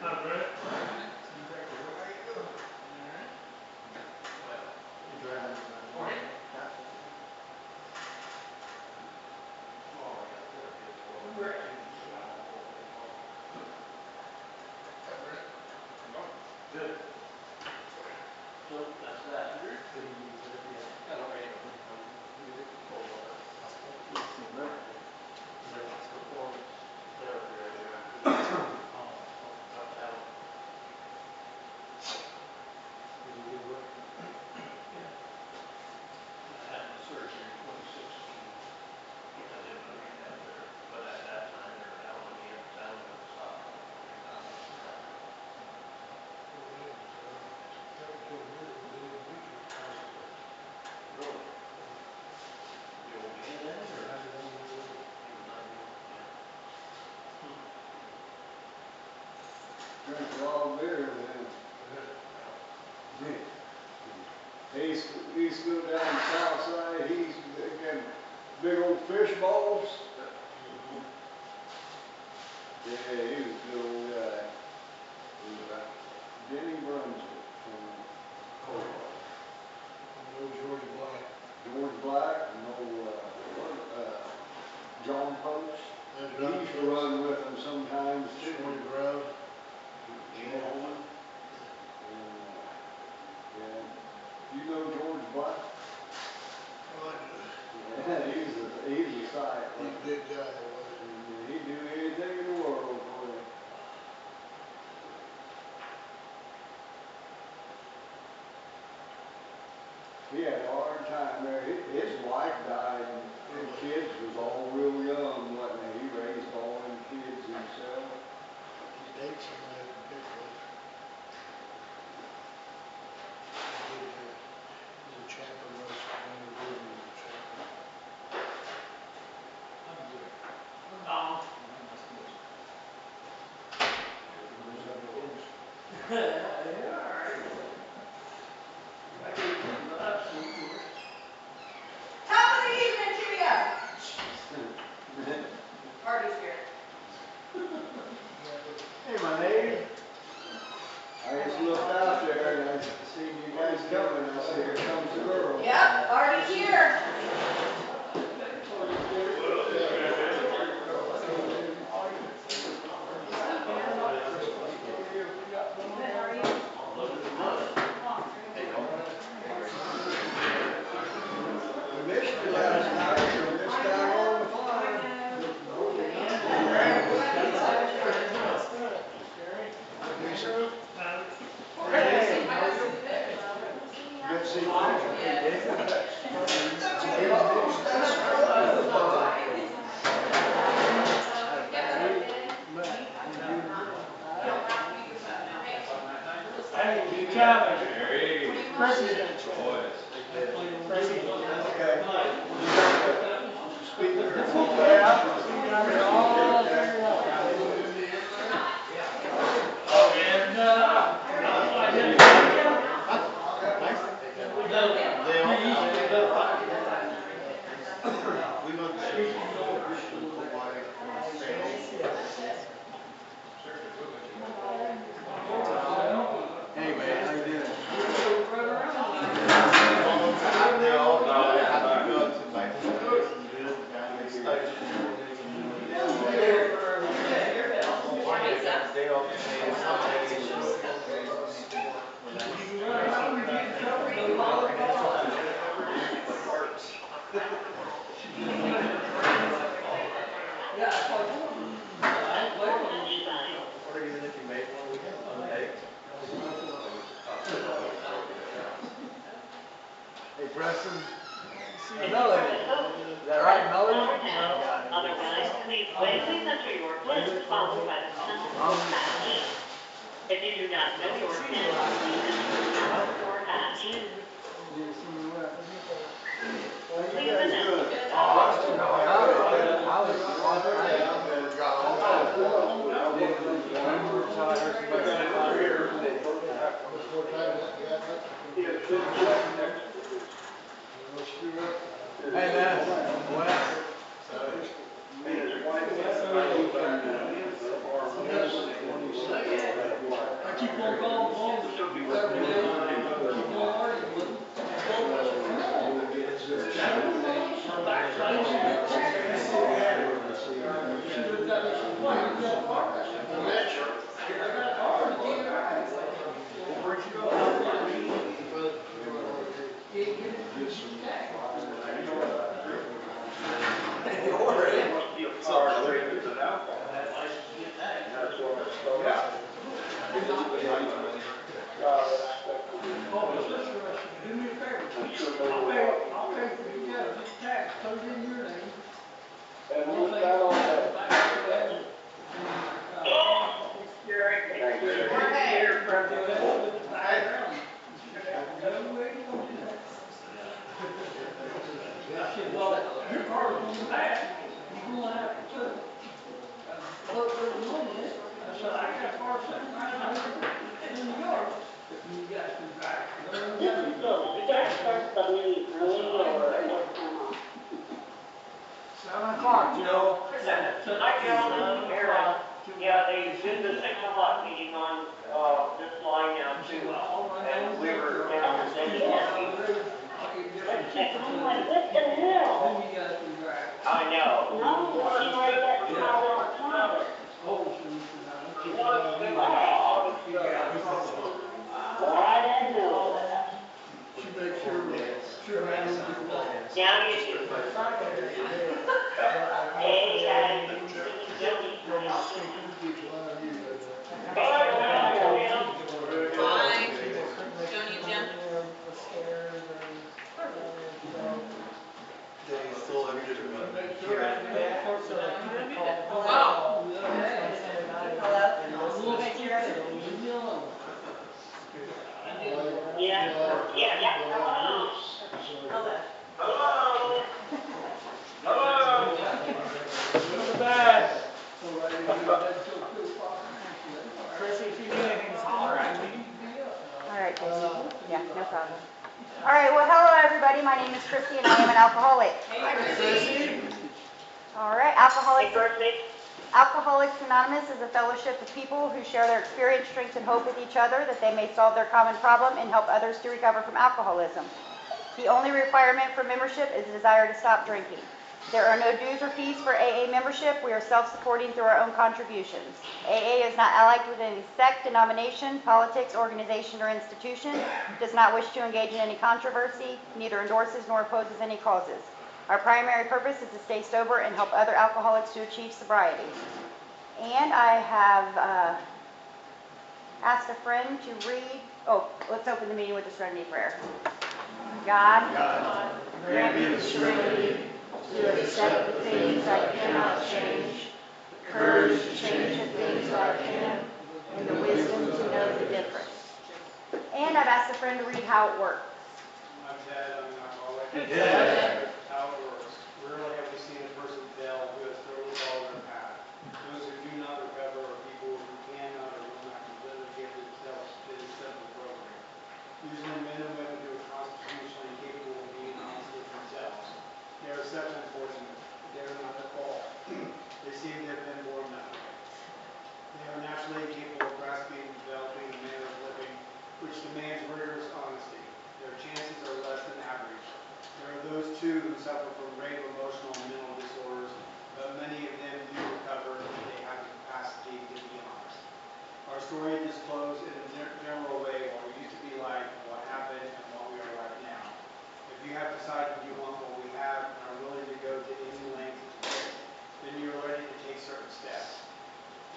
Hi, Brett. Steve Rector. How you doing? Well, you driving around? Yeah. Oh, yeah, we got a big tour. Right. Hi Brent. Good. So, that's that. Good evening, sir. Yeah. Got all right. We did cold water. Hospital. Is that what's performance therapy right there? Oh, tough out. Did you do work? Yeah. I had my surgery in 2016. I did my rehab there, but at that time they were telling me every time I would stop, every time I would stop. Well, yeah, Kevin told me that they didn't need you at the hospital. Really? The old man then, or? 91 years old. He was 91, yeah. Drink a lot of beer with him. He's go down the south side, he's got big old fish balls. Yeah, he was a good old guy. Denny Brunswick from Coldwater. No George Black. George Black, no, John Post. And He used to run with him sometimes too. Shorty Brown. Gene Holman. And, yeah. You know George Black? Oh, I do. Yeah, he's a sight. He's a big guy, was. He'd do anything in the world for you. He had a hard time there. His wife died and kids was all real young, wasn't he? He raised all them kids himself. He dates somebody from Pickles. He's a chaplain, was one of the rooms of chaplain. I'm Gary. I'm Tom. Nice to meet you. Knows how to horse. Yeah, all right. I can keep it up, sweet dear. Top of the evening to you. Party's here. Hey, my lady. I just looked out there and I seen you guys coming. I said, here comes the girl. Yep, party's here. We missed you last night. You missed out on the fun. Good to see you. Hey, Kevin. Chrissy's gonna check. Chrissy. Okay. Speaker. Yeah, you got it all figured out. And, I didn't tell you. We went to Christian Hawaii. Hey man, how you doing? Yeah, that's what I told him. I ain't playing with you for junk. Or even if you made one unbaked. Hey, Preston. Melody. Is that right, Melody? Otherwise, please enter your PIN followed by the pound or hash. If you do not know your PIN, please enter the pound or hash. Please announce your Hey, man. Wes. I keep on calling Paul every day. Keep on arguing with him. Paul wants to come on. My backside is she looked at me, she said, "Why you got a car?" I said, "Well, that's sure. I got a car and I can't drive." Where'd you go? Can't get it to the tag. Oh, it's interesting. Do me a favor. I'll pay for you guys. Get the tags, put it in your name. And we'll take it back to the end. No way you gonna do that. I said, well, your car's gonna be bad. You're gonna have to put a little bit of money in it. I said, I got a car sitting right out here in the yard. You guys can drive. This is Bill. You guys start the meeting early or what time on? 7 o'clock, Joe. Hi, Joe. Aaron. Yeah, they did the 6 o'clock meeting on, this line now too. And we were down in Denver. I'm like, what the hell? I know. No, I'm like that tomorrow. Oh, Well, I didn't know that. she makes sure I don't get lost. Now you do. Hey, guys. Jody. Bye, how are you? Hi. Joni and Jim. They still have to Make sure I do that. So like you can call. Oh. Hello? leave me alone. Yeah, yeah. Hello. Hello. Go to bed. So I didn't go to bed till 2 o'clock. Chrissy, if you need anything, just holler at me. All right, Casey. Yeah, no problem. All right, well, hello, everybody. My name is Christy, and I am an alcoholic. Chrissy. All right, Alcoholics Anonymous is a fellowship of people who share their experience, strength, and hope with each other that they may solve their common problem and help others to recover from alcoholism. The only requirement for membership is a desire to stop drinking. There are no dues or fees for AA membership. We are self-supporting through our own contributions. AA is not allied with any sect, denomination, politics, organization, or institution, does not wish to engage in any controversy, neither endorses nor opposes any causes. Our primary purpose is to stay sober and help other alcoholics to achieve sobriety. And I have asked a friend to read, let's open the meeting with the serenity prayer. God, grant me the serenity to accept the things I cannot change, courage to change the things I can, and the wisdom to know the difference. And I've asked a friend to read how it works. I'm Ted, I'm an alcoholic. Ted. How it works. Rarely have we seen a person fail who has thoroughly followed their path. Those who do not recover are people who cannot or will not completely give themselves to this simple program. Usually men and women who are constitutionally capable of being honest with themselves. They are such unfortunate. They are not their fault. They seem to have been born that way. They are naturally incapable of grasping and developing a manner of living which demands rigorous honesty. Their chances are less than average. There are those, too, who suffer from grave emotional and mental disorders, but many of them do recover if they have the capacity to be honest. Our story is closed in a general way, what we used to be like, what happened, and what we are like now. If you have decided you want what we have and are willing to go to any length to get it, then you are ready to take certain steps.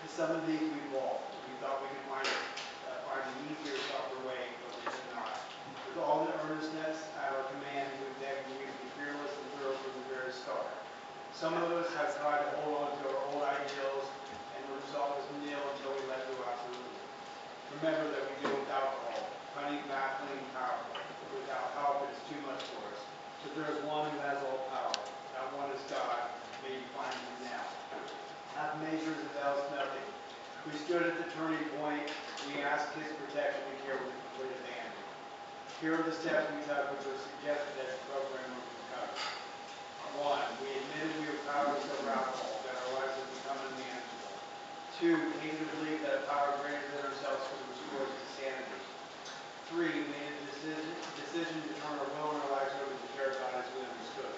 And some of these we walked. We thought we could find an easier, softer way, but we could not. With all the earnestness at our command, we begged you to be fearless and thorough from the very start. Some of us have tried to hold on to our old ideals, and the result was nil until we let go absolutely. Remember that we deal with alcohol, cunning, baffling, powerful. Without help, it is too much for us. But there is one who has all power. That one is God. May you find him now. Half measures avails nothing. We stood at the turning point. We asked his protection and care with complete abandon. Here are the steps we took which are suggested as a program of recovery. 1. We admitted we were powerless over alcohol, that our lives had become unmanageable. 2. Came to believe that a power greater than ourselves could restore us to sanity. 3. Made a decision to turn our will and our lives over to care God as we understood.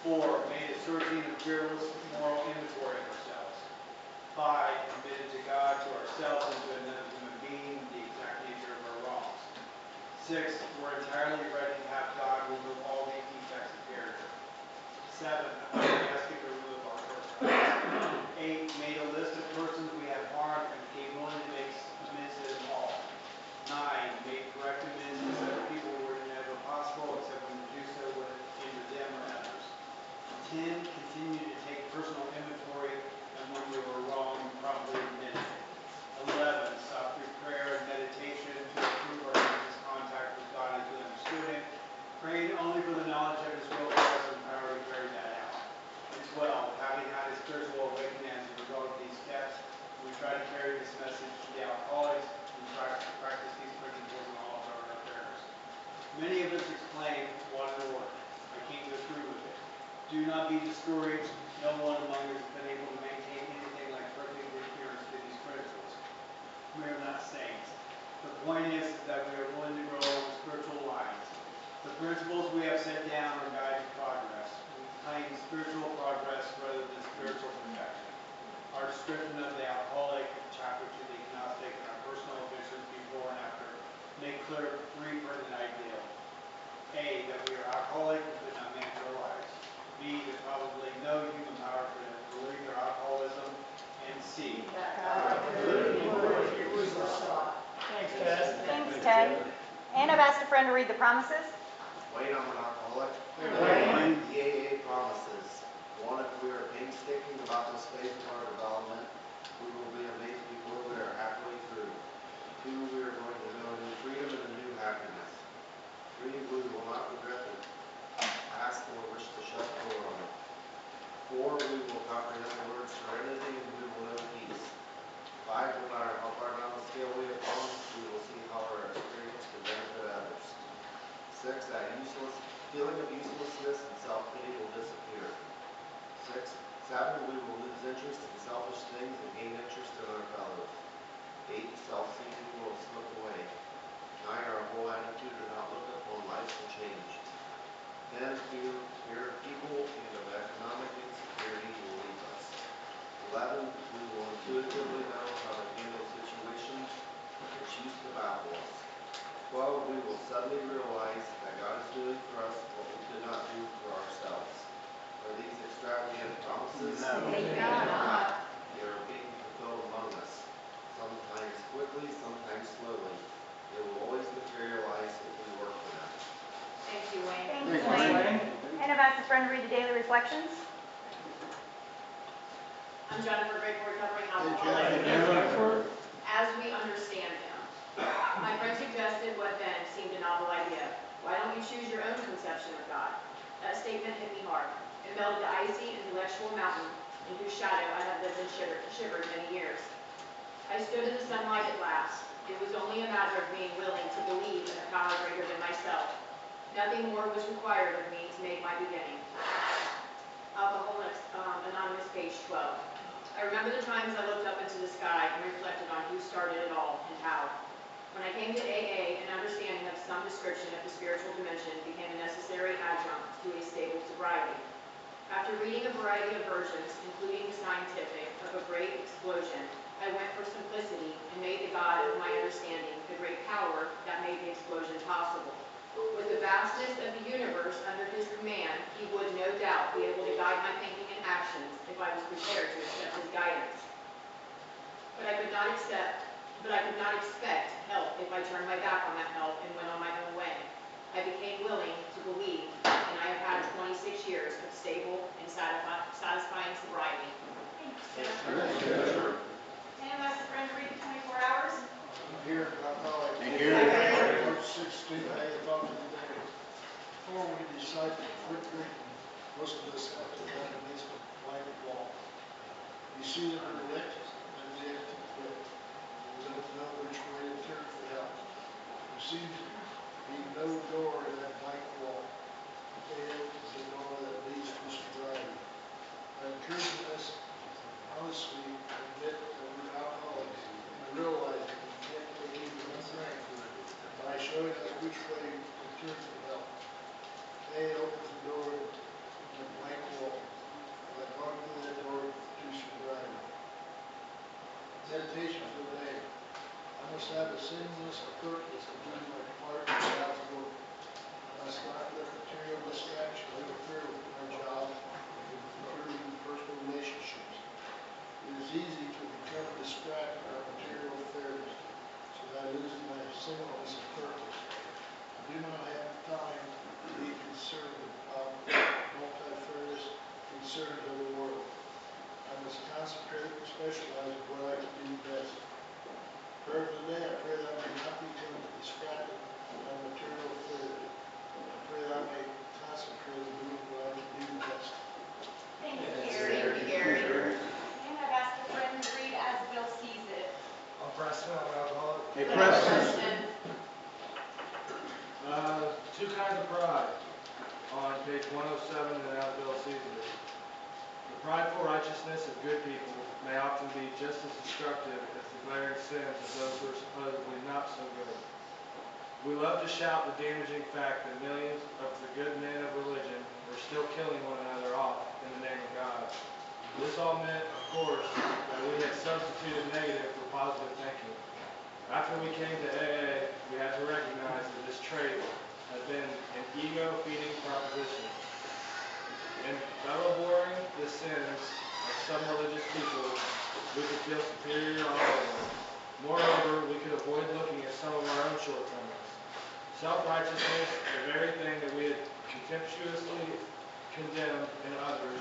4. Made a searching and fearless moral inventory of ourselves. 5. Admitted to God, to ourselves, and to another human being the exact nature of our wrongs. 6. We're entirely ready to have God remove all these defects of character. 7. Ask him to remove our curse. 8. Made a list of persons we have harmed and became willing to make amends to them all. 9. Made correct amends to such people wherever possible, except when to do so would injure them or others. 10. Continue to take personal inventory, and when we were wrong, promptly admit it. 11. Sought through prayer and meditation to improve our religious contact with God as we understood Him, praying only for the knowledge of His will for us and power to carry that out. And 12. Having had a spiritual awakening as a result of these steps, we try to carry this message to the alcoholics and try to practice these principles in all of our affairs. Many of us exclaim, "What an order! I can't go through with it." Do not be discouraged. No one among us has been able to maintain anything like perfect adherence to these principles. We are not saints. The point is that we are willing to grow on spiritual lines. The principles we have set down are guide to progress. We claim spiritual progress rather than spiritual perfection. Our description of the alcoholic, chapter to the agnostic, and our personal adventures before and after make clear 3 pertinent ideals. A, that we are alcoholic and could not manage our lives. B, that probably no human power could relieve our alcoholism. And C, Thanks, Ted. Thanks, Ted. And I've asked a friend to read the promises. Wait, I'm an alcoholic. Wayne. The AA promises. 1, if we are painstaking about this phase of our development, we will be amazed before we are halfway through. 2, we are going to know a new freedom and a new happiness. 3, we will not regret the past or wish to shut the door on it. 4, we will comprehend the word serenity and we will know peace. 5, no matter how far down the scale we have gone, we will see how our experience can benefit others. 6, that feeling of uselessness and self-pity will disappear. 7, we will lose interest in selfish things and gain interest in our fellows. 8, self-seeking will slip away. 9, our whole attitude and outlook upon life will change. 10, fear of people and of economic insecurity will leave us. 11, we will intuitively know how to handle situations which used to baffle us. 12, we will suddenly realize that God is doing for us what we could not do for ourselves. Are these extravagant promises? No. They are not. They are being fulfilled among us. Sometimes quickly, sometimes slowly. They will always materialize if we work for them. Thank you, Wayne. Thanks, Wayne. And I've asked a friend to read the daily reflections. I'm Jennifer, Grateful Recovery Hey, alcoholic. Jennifer. As we understand him. My friend suggested what then seemed a novel idea. Why don't you choose your own conception of God? That statement hit me hard. It melted the icy intellectual mountain in whose shadow I had lived and shivered many years. I stood in the sunlight at last. It was only a matter of being willing to believe in a power greater than myself. Nothing more was required of me to make my beginning. Alcoholics Anonymous, page 12. I remember the times I looked up into the sky and reflected on who started it all and how. When I came to AA, an understanding of some description of the spiritual dimension became a necessary adjunct to a stable sobriety. After reading a variety of versions, including the scientific, of a great explosion, I went for simplicity and made the understanding the great power that made the explosion possible. With the vastness of the universe under his command, he would no doubt be able to guide my thinking and actions if I was prepared to accept his guidance. But I could not expect help if I turned my back on that help and went on my own way. I became willing to believe, and I have had 26 years of stable and satisfying sobriety. Anyone ask a friend to read the 24 hours? Here, Thank you. March 16th, I thought of the day. Before we decided to quit drinking, most of us have to come against a blank wall. You see the direct and we have to quit. We don't know which way to turn for help. There seems to be no door in that blank wall. It opens the door that leads to sobriety. I encourage us honestly admit that we're alcoholics and realize that we can't take even one drink by showing us which way to turn for help. It opens the door in the blank wall. By walking through that door to sobriety. Meditation for the day. I must have a sinless purpose to do my part in God's work. I must not let material distraction interfere with my job and improving personal relationships. It is easy to become distracted by material affairs, so that I lose my singleness of purpose. I do not have time to be concerned about multifarious concerns of the world. I must concentrate and specialize in what I can do best. Prayer for the day, I pray that I may not become distracted by material affairs. I pray that I may concentrate on doing what I can do best. Thank you, Gary. And I've asked a friend to read As Bill Sees It. I'm Preston, I'm an alcoholic. Hey, Preston. Two kinds of pride on page 107 in As Bill Sees It. The prideful righteousness of good people may often be just as destructive as the glaring sins of those who are supposedly not so good. We love to shout the damaging fact that millions of the good men of religion were still killing one another off in the name of God. This all meant, of course, that we had substituted negative for positive thinking. After we came to AA, we had to recognize that this trait has been an ego-feeding proposition. In elaborating the sins of some religious people, we could feel superior on all of them. Moreover, we could avoid looking at some of our own shortcomings. Self-righteousness, the very thing that we had contemptuously condemned in others,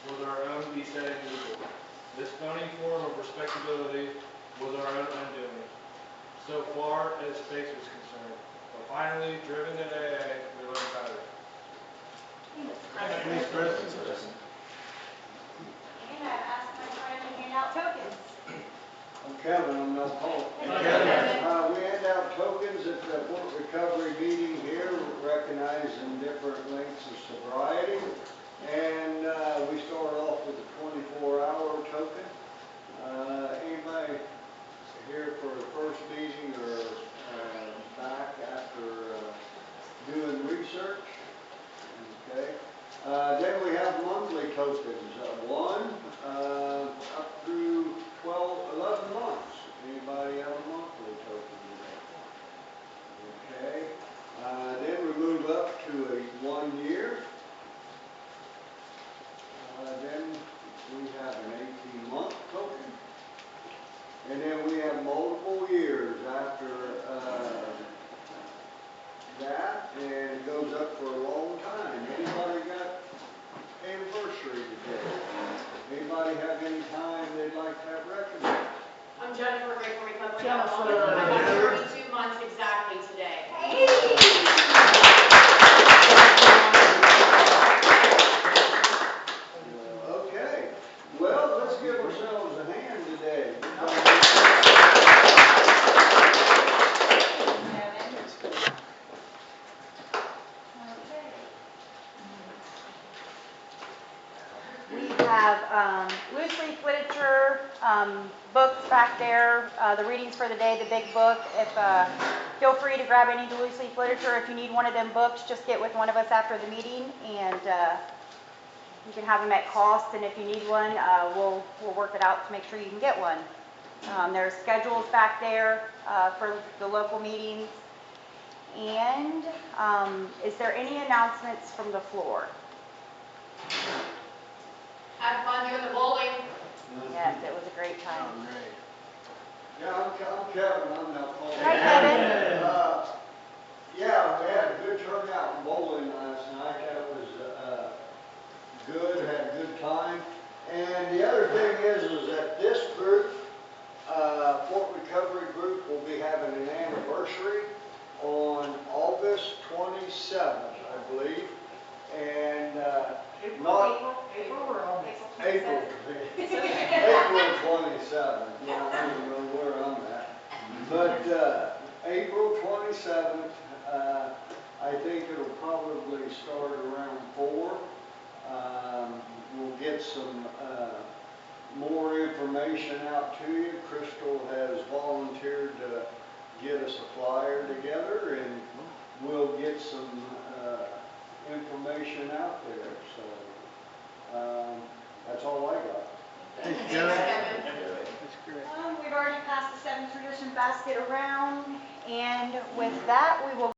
was our own besetting evil. This phony form of respectability was our own undoing, so far as faith was concerned. But finally, driven to AA, we learned better. And I've asked my friend to hand out tokens. I'm Kevin, I'm an alcoholic. We hand out tokens at the Fort Recovery meeting here, recognizing different lengths of sobriety. And we start off with a 24-hour token. Anybody here for the first meeting or back after doing research? Okay. Then we have monthly tokens. One up through 11 months. Anybody have a monthly token today? Okay. Then we move up to a 1 year. Then we have an 18-month token. And then we have multiple years after that, and it goes up for a long time. Anybody got anniversary today? Anybody have any time they'd like to have recognized? I'm Jennifer, grateful recovery Jennifer. alcoholic. I have 32 months exactly today. Okay. Well, let's give ourselves a hand today. We have loose leaf literature, books back there, the readings for the day, the big book. Feel free to grab any of the loose leaf literature. If you need one of them books, just get with one of us after the meeting, and you can have them at cost. And if you need one, we'll work it out to make sure you can get one. There's schedules back there for the local meetings. And is there any announcements from the floor? Have fun doing the bowling. Yes, it was a great time. Oh, great. Yeah, I'm Kevin, I'm now Paul. Hi, Kevin. Yeah, we had a good turnout in bowling last night, that was, good, had a good time. And the other thing is that this group, Fort Recovery Group, will be having an anniversary on August 27th, I believe. And, April or August? April 27th, yeah, I don't know where I'm at. But, April 27th, I think it'll probably start around 4. We'll get some, more information out to you. Crystal has volunteered to get us a flyer together, and we'll get some, information out there, so, that's all I got. Thanks, Kevin. That's great. We've already passed the 7 tradition basket around, and with that, we will